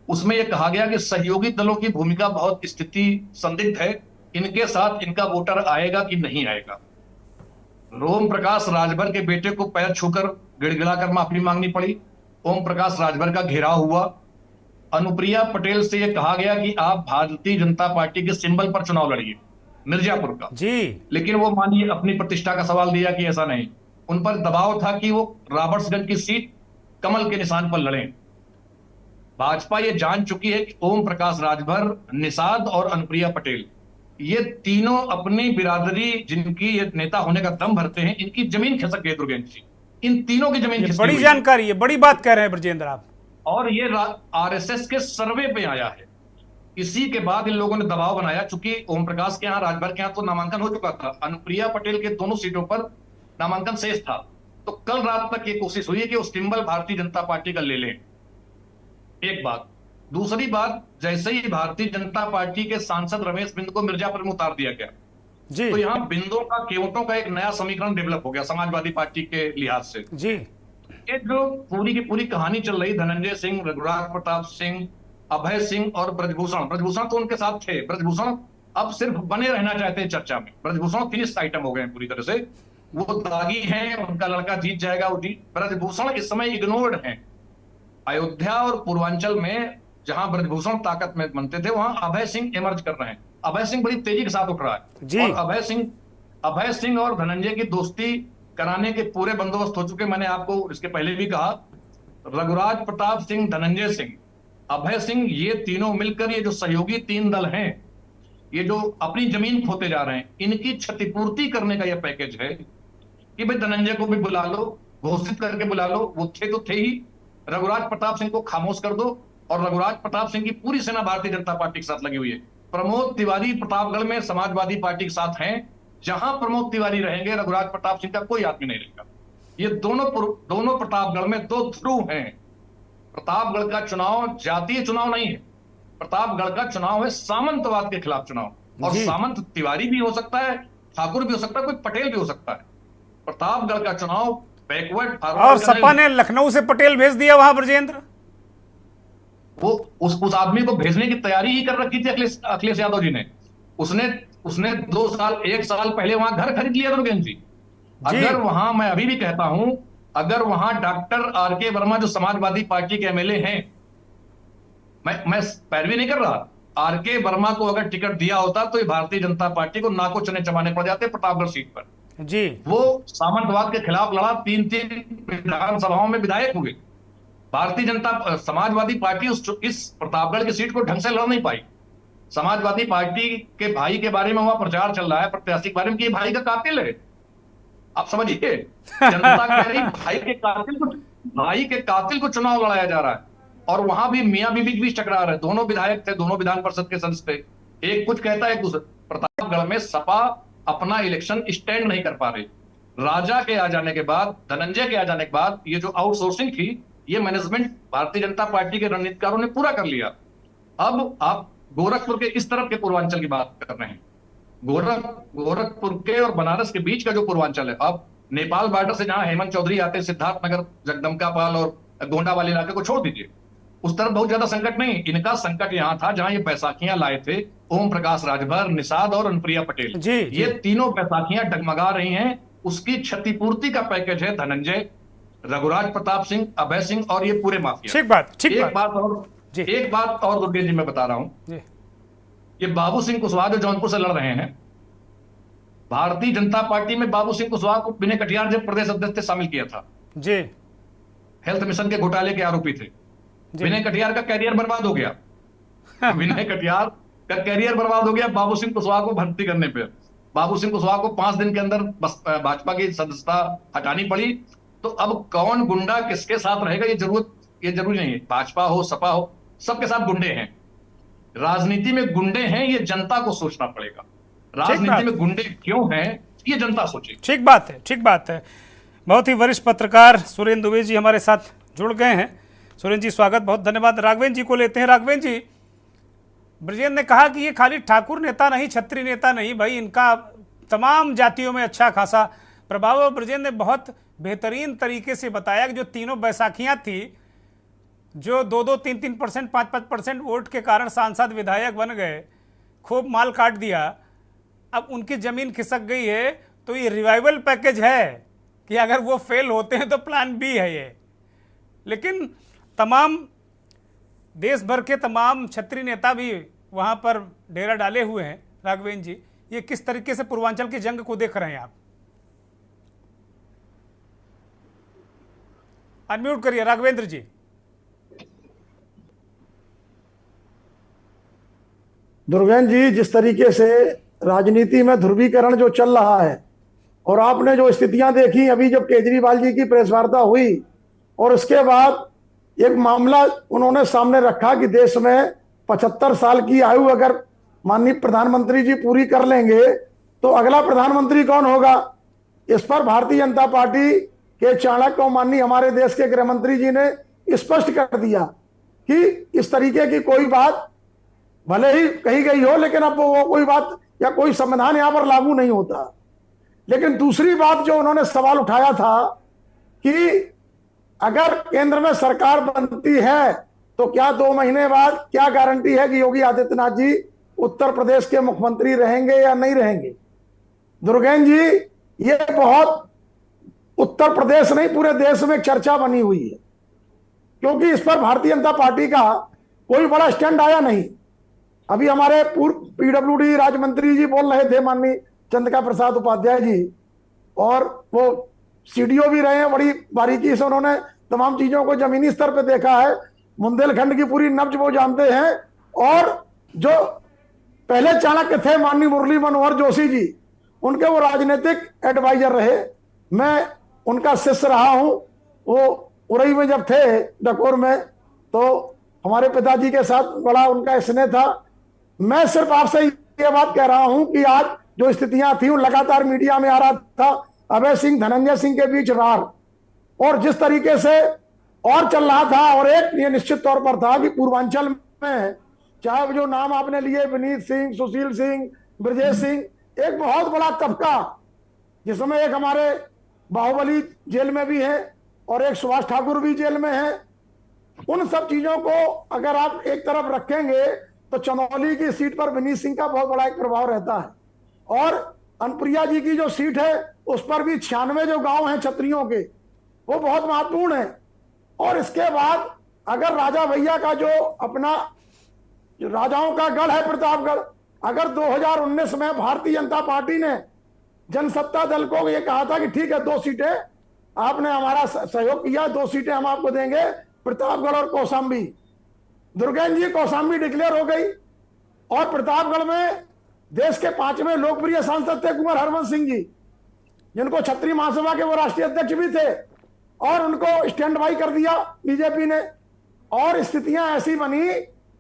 उसमें यह कहा गया कि सहयोगी दलों की भूमिका बहुत स्थिति संदिग्ध है। इनके साथ इनका वोटर आएगा कि नहीं आएगा। ओम प्रकाश राजभर के बेटे को पैर छूकर गिड़गिड़ाकर माफी मांगनी पड़ी। ओम प्रकाश राजभर का घेराव हुआ। अनुप्रिया पटेल से यह कहा गया कि आप भारतीय जनता पार्टी के सिंबल पर चुनाव लड़िए, मिर्जापुर का जी। लेकिन वो मानिए अपनी प्रतिष्ठा का सवाल दिया कि ऐसा नहीं। उन पर दबाव था कि वो रॉबर्ट्सगंज की सीट कमल के निशान पर लड़ें। भाजपा ये जान चुकी है कि ओम प्रकाश राजभर, निषाद और अनुप्रिया पटेल, ये तीनों अपनी बिरादरी, जिनकी ये नेता होने का दम भरते हैं, इनकी जमीन खिसक गई दुर्गेन्द्र जी। इन तीनों की जमीन बड़ी जानकारी है, बड़ी बात कह रहे हैं ब्रजेंद्र आप। और ये आरएसएस के सर्वे पे आया है। इसी के बाद इन लोगों ने दबाव बनाया, चूंकि ओम प्रकाश के यहाँ, राजभर के यहाँ तो नामांकन हो चुका था, अनुप्रिया पटेल के दोनों सीटों पर नामांकन शेष था। तो कल रात तक ये कोशिश हुई है कि वो सिंबल भारतीय जनता पार्टी का ले लें। एक बात। दूसरी बात, जैसे ही भारतीय जनता पार्टी के सांसद रमेश बिंद को मिर्जापुर में उतार दिया गया जी, तो यहां बिंदों का, केवटों का एक नया समीकरण डेवलप हो गया समाजवादी पार्टी के लिहाज से जी। ये जो पूरी की पूरी कहानी चल रही, धनंजय सिंह, रघुराज प्रताप सिंह, अभय सिंह और ब्रजभूषण तो उनके साथ थे। ब्रजभूषण अब सिर्फ बने रहना चाहते हैं चर्चा में। ब्रजभूषण फिनिश आइटम हो गए पूरी तरह से, वो दागी हैं, उनका लड़का जीत जाएगा। वो जी, ब्रजभूषण इस समय इग्नोर्ड हैं। अयोध्या और पूर्वांचल में जहां ब्रजभूषण ताकत में बनते थे, वहां अभय सिंह इमर्ज कर रहे हैं। अभय सिंह बड़ी तेजी के साथ उठ रहा है जी। और अभय सिंह और धनंजय की दोस्ती कराने के पूरे बंदोबस्त हो चुके। मैंने आपको इसके पहले भी कहा, रघुराज प्रताप सिंह, धनंजय सिंह, अभय सिंह, ये तीनों मिलकर, ये जो सहयोगी 3 दल हैं, ये जो अपनी जमीन खोते जा रहे हैं, इनकी क्षतिपूर्ति करने का यह पैकेज है कि भाई धनंजय को भी बुला लो, घोषित करके बुला लो, वो थे तो थे ही। रघुराज प्रताप सिंह को खामोश कर दो। और रघुराज प्रताप सिंह की पूरी सेना भारतीय जनता पार्टी के साथ लगी हुई है। प्रमोद तिवारी प्रतापगढ़ में समाजवादी पार्टी के साथ हैं। जहां प्रमोद तिवारी रहेंगे, रघुराज प्रताप सिंह का कोई आदमी नहीं रहेगा। ये दोनों प्रतापगढ़ में 2 ध्रुव हैं। प्रतापगढ़ का चुनाव जातीय चुनाव नहीं है, प्रतापगढ़ का चुनाव है सामंतवाद के खिलाफ चुनाव। और सामंत तिवारी भी हो सकता है, ठाकुर भी हो सकता है, कोई पटेल भी हो सकता है। प्रतापगढ़ का चुनाव बैकवर्ड, और सपा ने लखनऊ से पटेल भेज दिया वहां ब्रजेंद्र। वो उस आदमी को भेजने की तैयारी ही कर रखी थी अखिलेश यादव जी ने। उसने 2 साल 1 साल पहले वहां घर खरीद लिया दुर्गेन्द्र जी। अगर वहां, मैं अभी भी कहता हूं, अगर वहां डॉक्टर आर.के. वर्मा जो समाजवादी पार्टी के एमएलए हैं, मैं पैरवी नहीं कर रहा, आर.के. वर्मा को अगर टिकट दिया होता तो ये भारतीय जनता पार्टी को नाको चने चबाने पड़ जाते प्रतापगढ़ सीट पर जी। वो सामंतवाद के खिलाफ लड़ा, 3 विधानसभाओं में विधायक हुए। भारतीय जनता समाजवादी पार्टी इस प्रतापगढ़ की सीट को ढंग से लड़ नहीं पाई। समाजवादी पार्टी के भाई के बारे में वहां प्रचार चल रहा है, प्रत्याशी के बारे में, कि भाई का कातिल है। आप समझिए, जनता कह रही भाई के कातिल को चुनाव लड़ाया जा रहा है। और वहां भी मियां बीबी के बीच टकरा रहे। दोनों विधायक थे, दोनों विधान परिषद के सदस्य थे। एक कुछ कहता है, एक दूसरे। प्रतापगढ़ में सपा अपना इलेक्शन स्टैंड नहीं कर पा रही। राजा के आ जाने के बाद, धनंजय के आ जाने के बाद, ये जो आउटसोर्सिंग थी, ये मैनेजमेंट भारतीय जनता पार्टी के रणनीतिकारों ने पूरा कर लिया। अब आप गोरखपुर के इस तरफ के पूर्वांचल की बात कर रहे हैं। गोरखपुर के और बनारस के बीच का जो पूर्वांचल है, अब नेपाल बॉर्डर से जहां हेमंत चौधरी आते हैं, सिद्धार्थनगर, जगदम्बिकापाल और गोंडा वाले इलाके को छोड़ दीजिए, उस तरफ बहुत ज्यादा संकट नहीं। इनका संकट यहां था जहां ये बैसाखियां लाए थे, ओम प्रकाश राजभर, निषाद और अनुप्रिया पटेल। ये तीनों बैसाखियां डगमगा रही हैं। उसकी क्षतिपूर्ति का पैकेज है धनंजय, रघुराज प्रताप सिंह, अभय सिंह और ये पूरे माफिया। ठीक बात। एक बात और दुर्गेश जी मैं बता रहा हूं, ये बाबू सिंह कुशवाहा जो जौनपुर से लड़ रहे हैं, भारतीय जनता पार्टी में बाबू सिंह कुशवाहा को विनय कटियार जब प्रदेश अध्यक्ष से शामिल किया था जी, हेल्थ मिशन के घोटाले के आरोपी थे। विनय कटियार का कैरियर बर्बाद हो गया। विनय कटियार का कैरियर बर्बाद हो गया बाबू सिंह कुशवाहा को भर्ती करने पे। बाबू सिंह कुशवाहा को 5 दिन के अंदर भाजपा की सदस्यता हटानी पड़ी। तो अब कौन गुंडा किसके साथ रहेगा ये जरूरी नहीं है। भाजपा हो, सपा हो, सबके साथ गुंडे हैं। राजनीति में गुंडे हैं, ये जनता को सोचना पड़ेगा। राजनीति में गुंडे क्यों हैं ये जनता सोचे। ठीक बात है, ठीक बात है। बहुत ही वरिष्ठ पत्रकार सुरेंद्र दुबे जी हमारे साथ जुड़ गए हैं। सुरेंद्र जी स्वागत, बहुत धन्यवाद। राघवेंद्र जी को लेते हैं। राघवेंद्र जी, ब्रजेंद्र ने कहा कि ये खाली ठाकुर नेता नहीं, छत्री नेता नहीं, भाई इनका तमाम जातियों में अच्छा खासा प्रभाव है। ब्रजेंद्र ने बहुत बेहतरीन तरीके से बताया कि जो तीनों बैसाखियां थी, जो 2-2, 3-3%, 5-5% वोट के कारण सांसद विधायक बन गए, खूब माल काट दिया, अब उनकी जमीन खिसक गई है। तो ये रिवाइवल पैकेज है कि अगर वो फेल होते हैं तो प्लान बी है ये। लेकिन तमाम देश भर के तमाम क्षत्रिय नेता भी वहां पर डेरा डाले हुए हैं। राघवेंद्र जी, ये किस तरीके से पूर्वांचल की जंग को देख रहे हैं आप? अनम्यूट करिए राघवेंद्र जी। दुर्गेन्द्र जी, जिस तरीके से राजनीति में ध्रुवीकरण जो चल रहा है और आपने जो स्थितियां देखी अभी जब केजरीवाल जी की प्रेस वार्ता हुई और उसके बाद एक मामला उन्होंने सामने रखा कि देश में 75 साल की आयु अगर माननीय प्रधानमंत्री जी पूरी कर लेंगे तो अगला प्रधानमंत्री कौन होगा। इस पर भारतीय जनता पार्टी के चाणक्य और माननीय हमारे देश के गृह मंत्री जी ने स्पष्ट कर दिया कि इस तरीके की कोई बात भले ही कही गई हो, लेकिन अब वो कोई बात या कोई संविधान यहां पर लागू नहीं होता। लेकिन दूसरी बात जो उन्होंने सवाल उठाया था कि अगर केंद्र में सरकार बनती है तो क्या 2 महीने बाद क्या गारंटी है कि योगी आदित्यनाथ जी उत्तर प्रदेश के मुख्यमंत्री रहेंगे या नहीं रहेंगे। दुर्गेन्द्र जी, ये बहुत उत्तर प्रदेश नहीं पूरे देश में एक चर्चा बनी हुई है, क्योंकि इस पर भारतीय जनता पार्टी का कोई बड़ा स्टैंड आया नहीं। अभी हमारे पूर्व पीडब्ल्यूडी राज्य मंत्री जी बोल रहे थे, माननीय चंद्रिका प्रसाद उपाध्याय जी, और वो सीडीओ भी रहे हैं, बड़ी बारीकी से उन्होंने तमाम चीजों को जमीनी स्तर पे देखा है, बुंदेलखंड की पूरी नब्ज वो जानते हैं। और जो पहले चाणक्य थे माननीय मुरली मनोहर जोशी जी, उनके वो राजनीतिक एडवाइजर रहे, मैं उनका शिष्य रहा हूं। वो उरई में जब थे डकोर में तो हमारे पिताजी के साथ बड़ा उनका स्नेह था। मैं सिर्फ आपसे ये बात कह रहा हूं कि आज जो स्थितियां थी लगातार मीडिया में आ रहा था अभय सिंह धनंजय सिंह के बीच रार, और जिस तरीके से और चल रहा था, और एक ये निश्चित तौर पर था कि पूर्वांचल में चाहे वो जो नाम आपने लिए विनीत सिंह, सुशील सिंह, ब्रजेश सिंह, एक बहुत बड़ा तबका जिसमें एक हमारे बाहुबली जेल में भी है और एक सुभाष ठाकुर भी जेल में है। उन सब चीजों को अगर आप एक तरफ रखेंगे तो चंदौली की सीट पर विनीत सिंह का बहुत बड़ा एक प्रभाव रहता है। और अनुप्रिया जी की जो सीट है उस पर भी 96 जो गांव हैं क्षत्रियों के, वो बहुत महत्वपूर्ण है। और इसके बाद अगर राजा भैया का जो अपना जो राजाओं का गढ़ है प्रतापगढ़, अगर 2019 में भारतीय जनता पार्टी ने जनसत्ता दल को ये कहा था कि ठीक है 2 सीटें आपने हमारा सहयोग किया, 2 सीटें हम आपको देंगे, प्रतापगढ़ और कौशाम्बी। दुर्गेन्द्र जी, कौशाम्बी डिक्लेयर हो गई और प्रतापगढ़ में देश के 5वें लोकप्रिय सांसद थे कुंवर हरवंश सिंह जी, जिनको क्षत्रिय महासभा के वो राष्ट्रीय अध्यक्ष भी थे, और उनको स्टैंड बाई कर दिया बीजेपी ने। और स्थितियां ऐसी बनी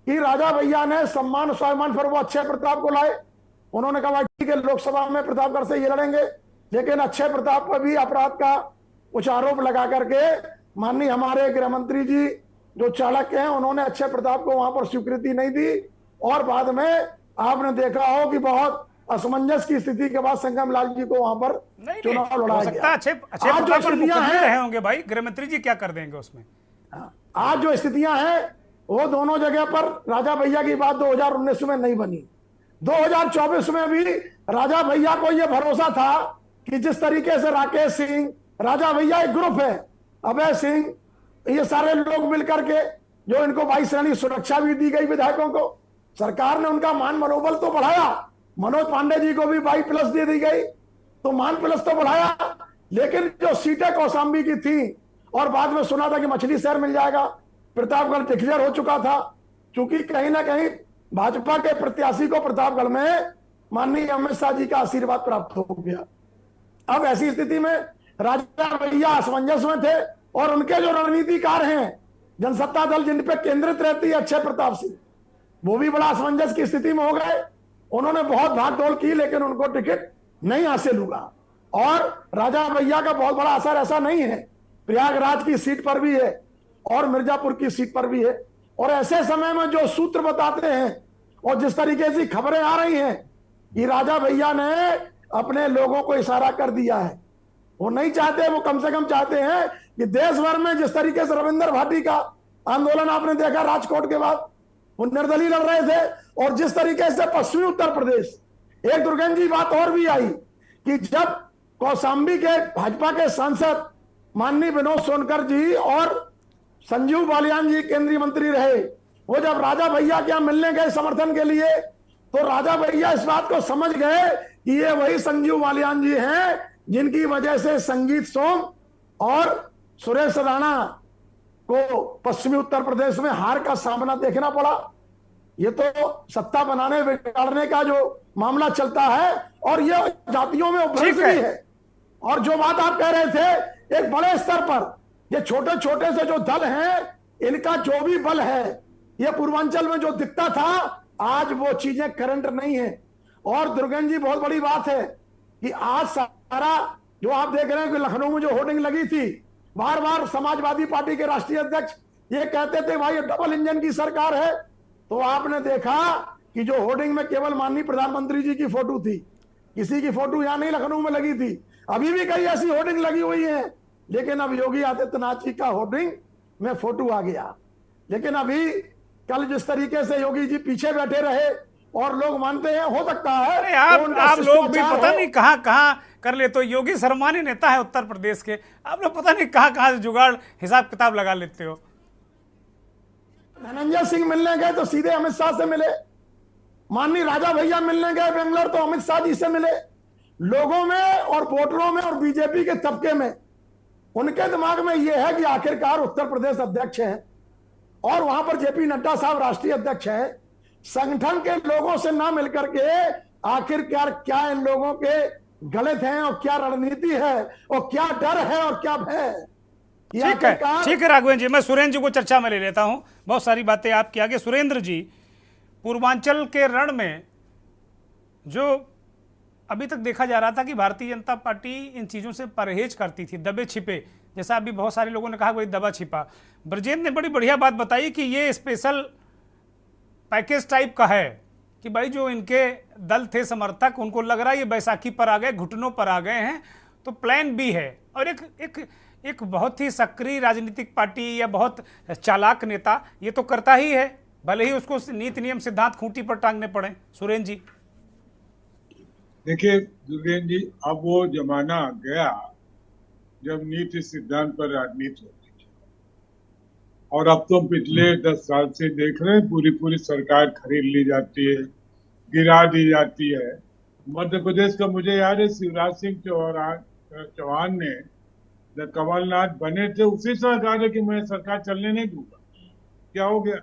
कि राजा भैया ने सम्मान स्वाभिमान पर वो अक्षय प्रताप को लाए। उन्होंने कहा ठीक है लोकसभा में प्रतापगढ़ से ये लड़ेंगे, लेकिन अक्षय प्रताप पर भी अपराध का कुछ आरोप लगा करके माननीय हमारे गृह मंत्री जी जो चाणक्य हैं उन्होंने अक्षय प्रताप को वहां पर स्वीकृति नहीं दी। और बाद में आपने देखा हो कि बहुत असमंजस की स्थिति के बाद संगम लाल जी को वहां पर चुनाव लड़ाया गया। अच्छे स्थितियां हैं होंगे भाई, गृह मंत्री जी क्या कर देंगे उसमें। आज जो स्थितियां हैं वो दोनों जगह पर राजा भैया की बात 2019 में नहीं बनी। 2024 में भी राजा भैया को यह भरोसा था कि जिस तरीके से राकेश सिंह, राजा भैया एक ग्रुप है, अभय सिंह, ये सारे लोग मिलकर के जो इनको 22 श्रेणी सुरक्षा भी दी गई विधायकों को, सरकार ने उनका मान मनोबल तो बढ़ाया, मनोज पांडे जी को भी 22+ दे दी गई, तो मान प्लस तो बढ़ाया, लेकिन जो सीटें कौशाम्बी की थी और बाद में सुना था कि मछली शहर मिल जाएगा, प्रतापगढ़ डिक्लेयर हो चुका था, क्योंकि कहीं ना कहीं भाजपा के प्रत्याशी को प्रतापगढ़ में माननीय अमित शाह जी का आशीर्वाद प्राप्त हो गया। अब ऐसी स्थिति में राजा भैया असमंजस में थे और उनके जो रणनीतिकार हैं, जनसत्ता दल जिन पे केंद्रित रहती है अक्षय प्रताप सिंह, वो भी बड़ा असमंजस की स्थिति में हो गए। उन्होंने बहुत भागदौड़ की लेकिन उनको टिकट नहीं हासिल हुआ। और राजा भैया का बहुत बड़ा असर ऐसा नहीं है, प्रयागराज की सीट पर भी है और मिर्जापुर की सीट पर भी है। और ऐसे समय में जो सूत्र बताते हैं और जिस तरीके से खबरें आ रही हैं कि राजा भैया ने अपने लोगों को इशारा कर दिया है, वो नहीं चाहते, वो कम से कम चाहते हैं कि देश भर में जिस तरीके से रविंद्र भाटी का आंदोलन आपने देखा राजकोट के बाद, वो निर्दलीय लड़ रहे थे, और जिस तरीके से पश्चिमी उत्तर प्रदेश, एक दुर्गेन जी बात और भी आई कि जब कौशाम्बी के भाजपा के सांसद माननीय विनोद सोनकर जी और संजीव बालियान जी केंद्रीय मंत्री रहे, वो जब राजा भैया के यहां मिलने गए समर्थन के लिए, तो राजा भैया इस बात को समझ गए कि ये वही संजीव बालियान जी हैं जिनकी वजह से संगीत सोम और सुरेश राणा को पश्चिमी उत्तर प्रदेश में हार का सामना देखना पड़ा। ये तो सत्ता बनाने बिगाड़ने का जो मामला चलता है और ये जातियों में उपभ्रंश भी है। और जो बात आप कह रहे थे, एक बड़े स्तर पर ये छोटे छोटे से जो दल हैं, इनका जो भी बल है, ये पूर्वांचल में जो दिखता था, आज वो चीजें करंट नहीं है। और दुर्गेन जी बहुत बड़ी बात है कि आज सारा जो आप देख रहे हैं कि लखनऊ में जो होर्डिंग लगी थी, बार बार समाजवादी पार्टी के राष्ट्रीय अध्यक्ष ये कहते थे भाई ये डबल इंजन की सरकार है, तो आपने देखा कि जो होर्डिंग में केवल माननीय प्रधानमंत्री जी की फोटो थी, किसी की फोटो यहां नहीं लखनऊ में लगी थी। अभी भी कई ऐसी होर्डिंग लगी हुई है, लेकिन अब योगी आदित्यनाथ जी का होर्डिंग में फोटो आ गया। लेकिन अभी कल जिस तरीके से योगी जी पीछे बैठे रहे और लोग मानते हैं हो सकता है, अरे आप लोग भी पता नहीं कहां कर ले, तो योगी सम्मानी नेता है उत्तर प्रदेश के, आप लोग पता नहीं कहां से जुगाड़ हिसाब किताब लगा लेते हो। धनंजय सिंह मिलने गए तो सीधे अमित शाह से मिले, माननीय राजा भैया मिलने गए बेंगलोर तो अमित शाह जी से मिले। लोगों में और वोटरों में और बीजेपी के तबके में, उनके दिमाग में यह है कि आखिरकार उत्तर प्रदेश अध्यक्ष हैं और वहां पर जेपी नड्डा साहब राष्ट्रीय अध्यक्ष हैं, संगठन के लोगों से ना मिलकर के आखिरकार क्या इन लोगों के गलत हैं और क्या रणनीति है और क्या डर है और क्या भय है। ठीक है राघवेंद्र जी, मैं सुरेंद्र जी को चर्चा में ले लेता हूं, बहुत सारी बातें आपकी आगे। सुरेंद्र जी, पूर्वांचल के रण में जो अभी तक देखा जा रहा था कि भारतीय जनता पार्टी इन चीज़ों से परहेज करती थी, दबे छिपे, जैसा अभी बहुत सारे लोगों ने कहा वही दबा छिपा। ब्रजेंद्र ने बड़ी बढ़िया बात बताई कि ये स्पेशल पैकेज टाइप का है कि भाई जो इनके दल थे समर्थक, उनको लग रहा है ये बैसाखी पर आ गए, घुटनों पर आ गए हैं, तो प्लान बी है। और एक बहुत ही सक्रिय राजनीतिक पार्टी या बहुत चालाक नेता ये तो करता ही है, भले ही उसको नीति नियम सिद्धांत खूंटी पर टांगने पड़े। सुरेंद्र जी देखिए दुर्गेन जी, अब वो जमाना गया जब नीति सिद्धांत पर राजनीति होती थी, और अब तो पिछले 10 साल से देख रहे हैं पूरी सरकार खरीद ली जाती है, गिरा दी जाती है। मध्य प्रदेश का मुझे याद है शिवराज सिंह चौहान ने जब कमलनाथ बने थे उसी समय कहा था कि मैं सरकार चलने नहीं दूंगा, क्या हो गया?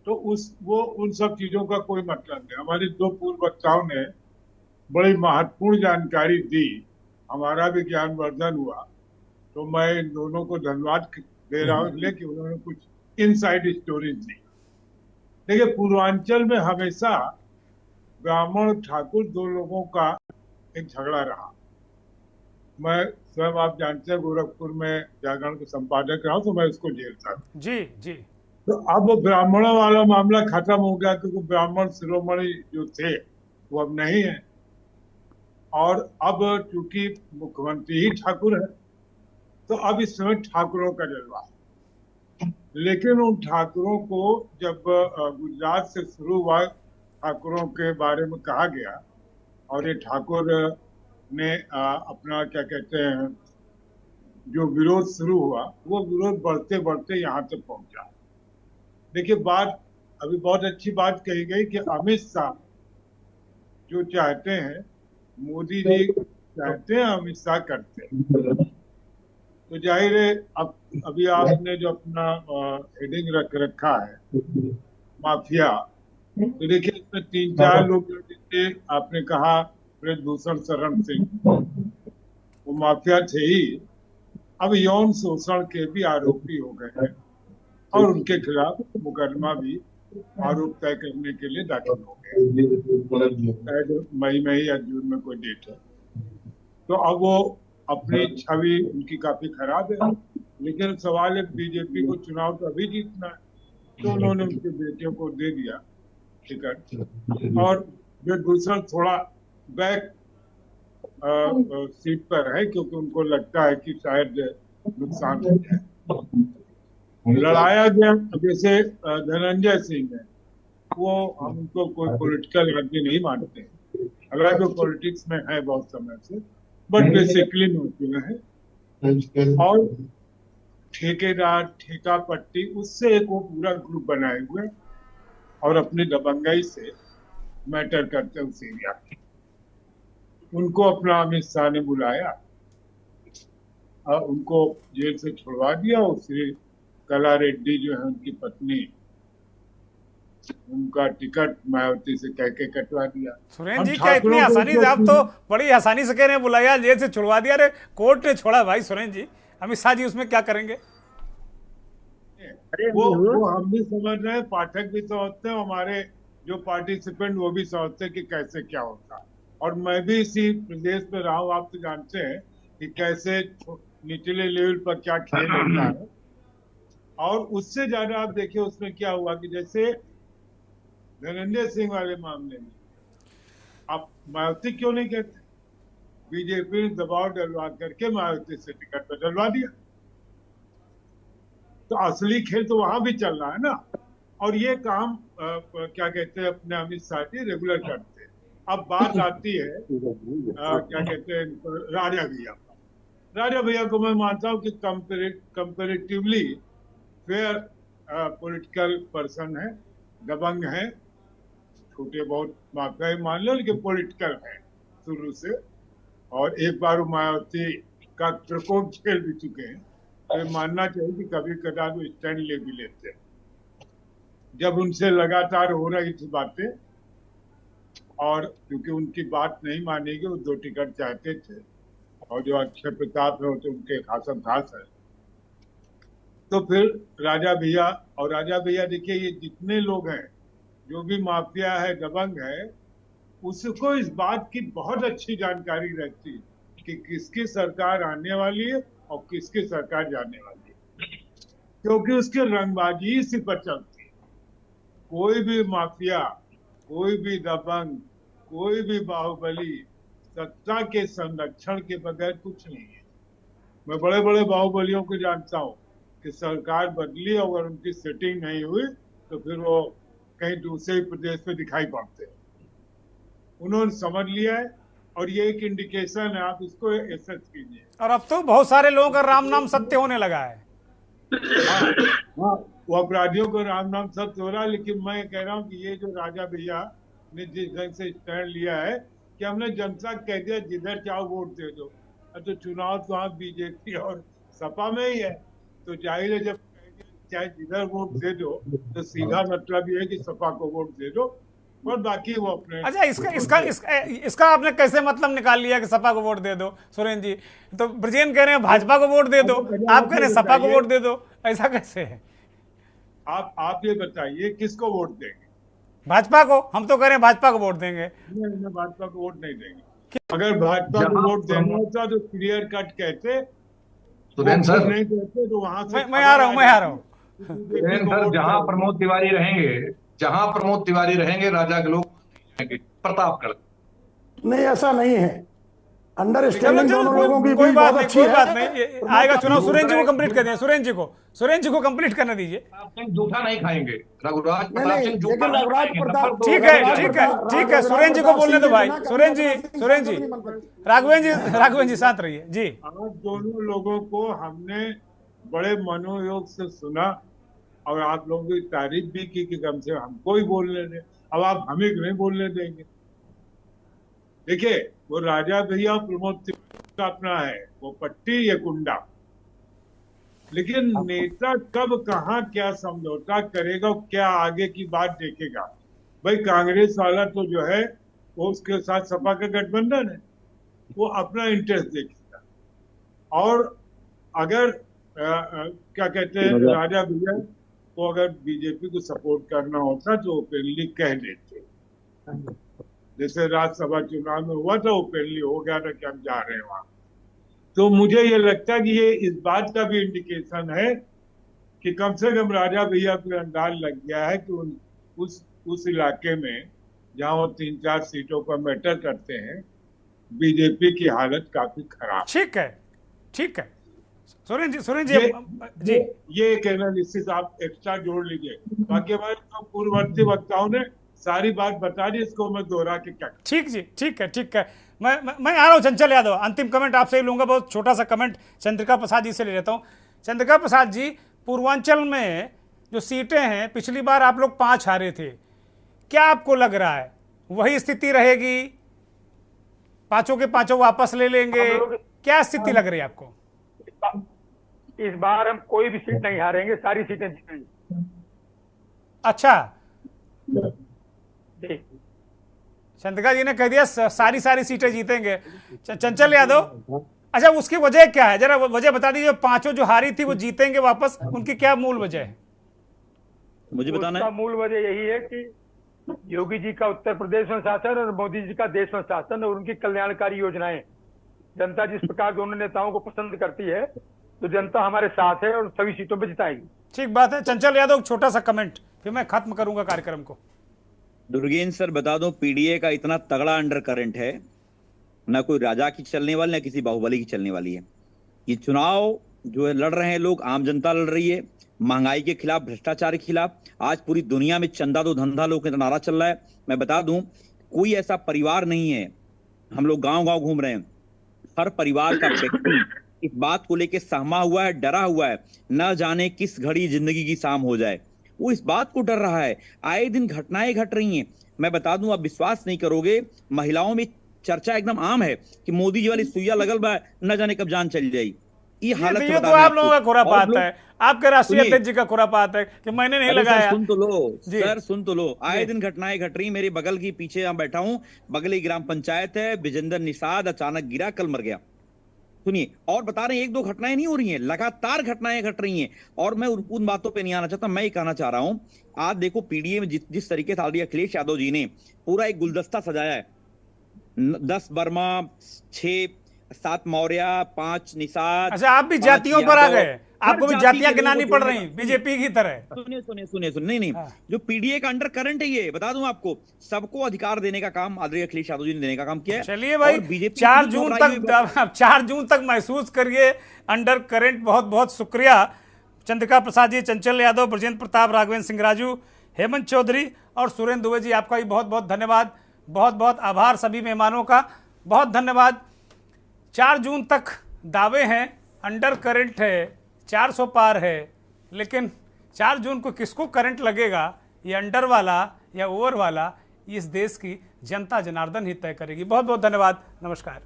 तो उन सब चीजों का कोई मतलब नहीं। हमारे 2 पूर्व वक्ताओं ने बड़ी महत्वपूर्ण जानकारी दी, हमारा भी ज्ञानवर्धन हुआ, तो मैं इन दोनों को धन्यवाद दे रहा हूँ इसलिए कि उन्होंने कुछ इनसाइड स्टोरीज दी। देखिए पूर्वांचल में हमेशा ब्राह्मण ठाकुर 2 लोगों का एक झगड़ा रहा। मैं स्वयं आप जानते हैं गोरखपुर में जागरण का संपादक रहा, तो मैं उसको झेलता था। जी। तो अब ब्राह्मणों वाला मामला खत्म हो गया, क्योंकि ब्राह्मण शिरोमणि जो थे वो अब नहीं है, और अब चूंकि मुख्यमंत्री ही ठाकुर है, तो अब इस समय ठाकुरों का जलवा है। लेकिन उन ठाकुरों को जब गुजरात से शुरू हुआ ठाकुरों के बारे में कहा गया, और ये ठाकुर ने अपना क्या कहते हैं जो विरोध शुरू हुआ, वो विरोध बढ़ते बढ़ते यहाँ तक पहुंचा। देखिए, बात अभी बहुत अच्छी बात कही गई कि अमित शाह जो चाहते हैं, मोदी जी चाहते हैं, अमित शाह करते हैं। तो जाहिर है अब अभी आपने जो अपना हेडिंग रख रखा है माफिया, तो देखिए इसमें 3-4 लोग, जैसे आपने कहा ब्रजभूषण शरण सिंह, वो माफिया थे ही, अब यौन शोषण के भी आरोपी हो गए हैं और उनके खिलाफ मुकदमा भी आरोप तय करने के लिए दाखिल हो गए। शायद मई में या जून में कोई डेट है। तो अब वो अपनी छवि उनकी काफी खराब है, लेकिन सवाल है बीजेपी को चुनाव तो अभी जीतना है, तो उन्होंने उनके बेटियों को दे दिया टिकट। और ब्रजभूषण थोड़ा बैक सीट पर है, क्योंकि उनको लगता है कि शायद नुकसान हो जाए। लड़ाया गया जैसे धनंजय सिंह है, वो हम उनको कोई पॉलिटिकल आदमी नहीं मानते, हालांकि वो पॉलिटिक्स में है बहुत समय से, बट बेसिकली नौकरी है। और ठेकेदार, ठेका पट्टी, उससे एक वो पूरा ग्रुप बनाए हुए और अपनी दबंगई से मैटर करते हैं उस एरिया की। उनको अपना अमित शाह ने बुलाया, उनको जेल से छुड़वा दिया। उससे कला रेड्डी जो है उनकी पत्नी, उनका टिकट मायावती से कह के कटवा दिया। सुरेंद्र जी, क्या इतनी आसानी से, आप तो बड़ी आसानी से कह रहे हैं बुलाया, जेल से छुड़वा दिया? अरे कोर्ट ने छोड़ा भाई सुरेंद्र जी, अमित शाह जी उसमें क्या करेंगे? वो हम भी समझ रहे हैं, पाठक भी समझते हैं, हमारे जो पार्टिसिपेंट वो भी समझते हैं कि कैसे क्या होता। और मैं भी इसी प्रदेश में रहा हूँ, आप तो जानते हैं कि कैसे निचले लेवल पर क्या खेल होता है। और उससे ज्यादा आप देखिए उसमें क्या हुआ कि जैसे धनंजय सिंह वाले मामले में आप मायावती क्यों नहीं कहते? बीजेपी ने दबाव डलवा करके मायावती से टिकट पर डलवा दिया। तो असली खेल तो वहां भी चल रहा है ना। और ये काम क्या कहते हैं अपने अमित शाह जी रेगुलर करते हैं। अब बात आती है क्या कहते हैं राजा भैया। राजा भैया को मैं मानता हूँ कि कंपेरेटिवली फेयर पॉलिटिकल पर्सन है, दबंग है, छोटे बहुत माफिया मान लो, लेकिन पॉलिटिकल है शुरू से। और एक बार वो मायावती का प्रकोप झेल भी चुके हैं, तो मानना चाहिए कि कभी कदार वो स्टैंड ले भी लेते हैं। जब उनसे लगातार हो रही थी बातें, और क्योंकि उनकी बात नहीं मानेगी, वो 2 टिकट चाहते थे, और जो अक्षय प्रताप है वो तो उनके खासा खास है। तो फिर राजा भैया, और राजा भैया देखिए ये जितने लोग हैं, जो भी माफिया है, दबंग है, उसको इस बात की बहुत अच्छी जानकारी रहती है कि किसकी सरकार आने वाली है और किसकी सरकार जाने वाली है, क्योंकि उसकी रंगबाजी इसी पर चलती है। कोई भी माफिया, कोई भी दबंग, कोई भी बाहुबली सत्ता के संरक्षण के बगैर कुछ नहीं है। मैं बड़े बड़े बाहुबलियों को जानता हूँ कि सरकार बदली, अगर उनकी सेटिंग नहीं हुई तो फिर वो कहीं दूसरे प्रदेश में दिखाई पड़ते हैं। उन्होंने समझ लिया है, और ये एक इंडिकेशन है, आप इसको एसेस कीजिए। और अब तो बहुत सारे लोगों का राम नाम सत्य होने लगा है। हाँ, वो अपराधियों को राम नाम सत्य हो रहा है। लेकिन मैं कह रहा हूँ कि ये जो राजा भैया ने जिस ढंग से स्टैंड लिया है कि हमने जनता कह दिया जिधर चाहो वोट दे दो, तो चुनाव तो आप बीजेपी और सपा में ही है, तो जाहिर है जब चाहे जिधर वोट दे दो, तो सीधा मतलब ये है कि सपा को वोट दे दो और बाकी वो अपने। अच्छा, इसका आपने कैसे मतलब निकाल लिया कि सपा को वोट दे दो? सुरेंद्र जी, तो ब्रजेन कह रहे हैं भाजपा को वोट दे दो, आप कह रहे हैं सपा को वोट दे दो, ऐसा कैसे है? आप ये बताइए किसको वोट देंगे? भाजपा को। हम तो कह रहे हैं भाजपा को वोट देंगे। नहीं, भाजपा को वोट नहीं देंगे। अगर भाजपा को वोट देना होता तो क्लियर कट कहते, सुरेंद्र सर नहीं कहते तो वहां से मैं आ रहा हूँ। जहां प्रमोद तिवारी रहेंगे, राजा के लोग प्रतापगढ़। नहीं, ऐसा नहीं है। अंडरस्टैंडिंग दोनों लोगों की कोई भी बात बहुत नहीं, अच्छी कोई है। बात नहीं, ये आएगा चुनाव। सुरेंद्र जी को कंप्लीट कर दिया, सुरेंद्र जी को कंप्लीट करने दीजिए। आप जूठा नहीं खाएंगे, रघुराज नहीं, प्रताप नहीं, सिंह जूठा लेकिन नहीं रघुराज खाएंगे। प्रताप- नंबर दो, ठीक है, रघुराज ठीक है, प्रताप- ठीक है, रघुराज सुरेंद्र जी को प्रताप बोलने दो सिंह भाई। ने कहा, सुरेंद्र जी शांत रहिए जी। आज दोनों लोगों को हमने बड़े मनोयोग से सुना और आप लोगों की तारीफ भी की कि कम से कम हमको ही बोलने दें। अब आप हमें नहीं बोलने देंगे। देखिए, वो राजा भैया प्रमोद सिंह का अपना है, वो पट्टी ये कुंडा, लेकिन नेता कब कहाँ क्या समझौता करेगा, क्या आगे की बात देखेगा। भाई कांग्रेस वाला तो जो है वो उसके साथ सपा का गठबंधन है, वो अपना इंटरेस्ट देखेगा। और अगर क्या कहते हैं राजा भैया को अगर बीजेपी को सपोर्ट करना होता तो ओपनली कह देते, जैसे राज्यसभा चुनाव में हुआ था, ओपनली हो गया था कि हम जा रहे हैं वहां। तो मुझे ये लगता है कि ये इस बात का भी इंडिकेशन है कि कम से कम राजा भैया को अंदाज लग गया है कि उस इलाके में जहां वो 3-4 सीटों पर मैटर करते हैं, बीजेपी की हालत काफी खराब। ठीक है, ठीक है सुरेंद्र जी ये एक एनालिसिस आप एक्स्ट्रा जोड़ लीजिए। बाकी हमारे तो पूर्ववर्ती वक्ताओं ने सारी बात बता दी, इसको मैं दोहरा के क्या। ठीक जी, ठीक है, ठीक है। मैं आ रहा हूँ चंचल यादव, अंतिम कमेंट आपसे ही लूंगा, बहुत छोटा सा कमेंट चंद्रिका प्रसाद जी से ले लेता हूँ। चंद्रिका प्रसाद जी, पूर्वांचल में जो सीटें हैं, पिछली बार आप लोग 5 हारे थे, क्या आपको लग रहा है वही स्थिति रहेगी, 5 के 5 वापस ले लेंगे, क्या स्थिति लग रही है आपको? इस बार हम कोई भी सीट नहीं हारेंगे, सारी सीटें जीतेंगे। अच्छा, चंद्रिका जी ने कह दिया सारी सीटें जीतेंगे। चंचल यादव, अच्छा उसकी वजह क्या है, जरा वजह बता दीजिए। 5 जो हारी थी वो जीतेंगे वापस, उनकी क्या मूल वजह है? मुझे बताना है। मूल वजह यही है कि योगी जी का उत्तर प्रदेश में शासन और मोदी जी का देश में शासन और उनकी कल्याणकारी योजनाएं, जनता जिस प्रकार दोनों नेताओं को पसंद करती है, तो जनता हमारे साथ है और सभी सीटों पर जिताएगी। ठीक बात है। चंचल यादव, छोटा सा कमेंट, फिर मैं खत्म करूंगा कार्यक्रम को। दुर्गेन्द्र सर, बता दो, पीडीए का इतना तगड़ा अंडर करंट है, ना कोई राजा की चलने वाली, ना किसी बाहुबली की चलने वाली है। ये चुनाव जो है लड़ रहे हैं लोग, आम जनता लड़ रही है, महंगाई के खिलाफ, भ्रष्टाचार के खिलाफ। आज पूरी दुनिया में चंदा दो धंधा लोग का नारा चल रहा है। मैं बता दूं, कोई ऐसा परिवार नहीं है, हम लोग गांव गांव घूम रहे हैं, हर परिवार का व्यक्ति इस बात को लेकर सहमा हुआ है, डरा हुआ है, न जाने किस घड़ी जिंदगी की शाम हो जाए, वो इस बात को डर रहा है। आए दिन घटनाएं घट रही हैं। मैं बता दूं, आप विश्वास नहीं करोगे, महिलाओं में चर्चा एकदम आम है कि मोदी जी वाली सुइया लगल बा, न जाने कब जान चल जाएगी। ये हालत तो आप लोगों का खुरापात है, आपके राष्ट्रीय अध्यक्ष जी का खुरापात है कि मैंने नहीं लगाया। सुन तो लो सर, सुन तो लो। आए दिन घटनाएं घट रही। मेरे बगल की पीछे मैं बैठा हूं, बगल की ग्राम पंचायत है, विजेंद्र निषाद अचानक गिरा, कल मर गया। सुनिए, और बता रहे हैं 1-2 घटनाएं नहीं हो रही हैं, लगातार घटनाएं घट रही हैं। और मैं उन बातों पे नहीं आना चाहता, मैं ये कहना चाह रहा हूं, आज देखो पीडीए में जिस तरीके से अखिलेश यादव जी ने पूरा एक गुलदस्ता सजाया है, 10 वर्मा, 6-7 मौर्य, 5 निषाद। अच्छा, आप भी जातियों पर आ गए, आपको भी जातियां गिनानी पड़ रही बीजेपी की तरह। सुनिए, नहीं, जो पीडीए का अंडर करंट है, ये बता दूं आपको, सबको अधिकार देने का काम आदरणीय अखिलेश यादव जी ने देने का काम किया है। चलिए भाई, 4 जून तक महसूस करिए अंडर करंट। बहुत बहुत शुक्रिया चंद्रिका प्रसाद जी, चंचल यादव, ब्रजेंद्र प्रताप, राघवेंद्र सिंह राजू, हेमंत चौधरी और सुरेंद्र दुबे जी, आपका भी बहुत बहुत धन्यवाद। बहुत बहुत आभार सभी मेहमानों का, बहुत धन्यवाद। 4 जून तक दावे हैं, अंडर करंट है, 400 पार है, लेकिन 4 जून को किसको करंट लगेगा, ये अंडर वाला या ओवर वाला, इस देश की जनता जनार्दन ही तय करेगी। बहुत बहुत धन्यवाद, नमस्कार।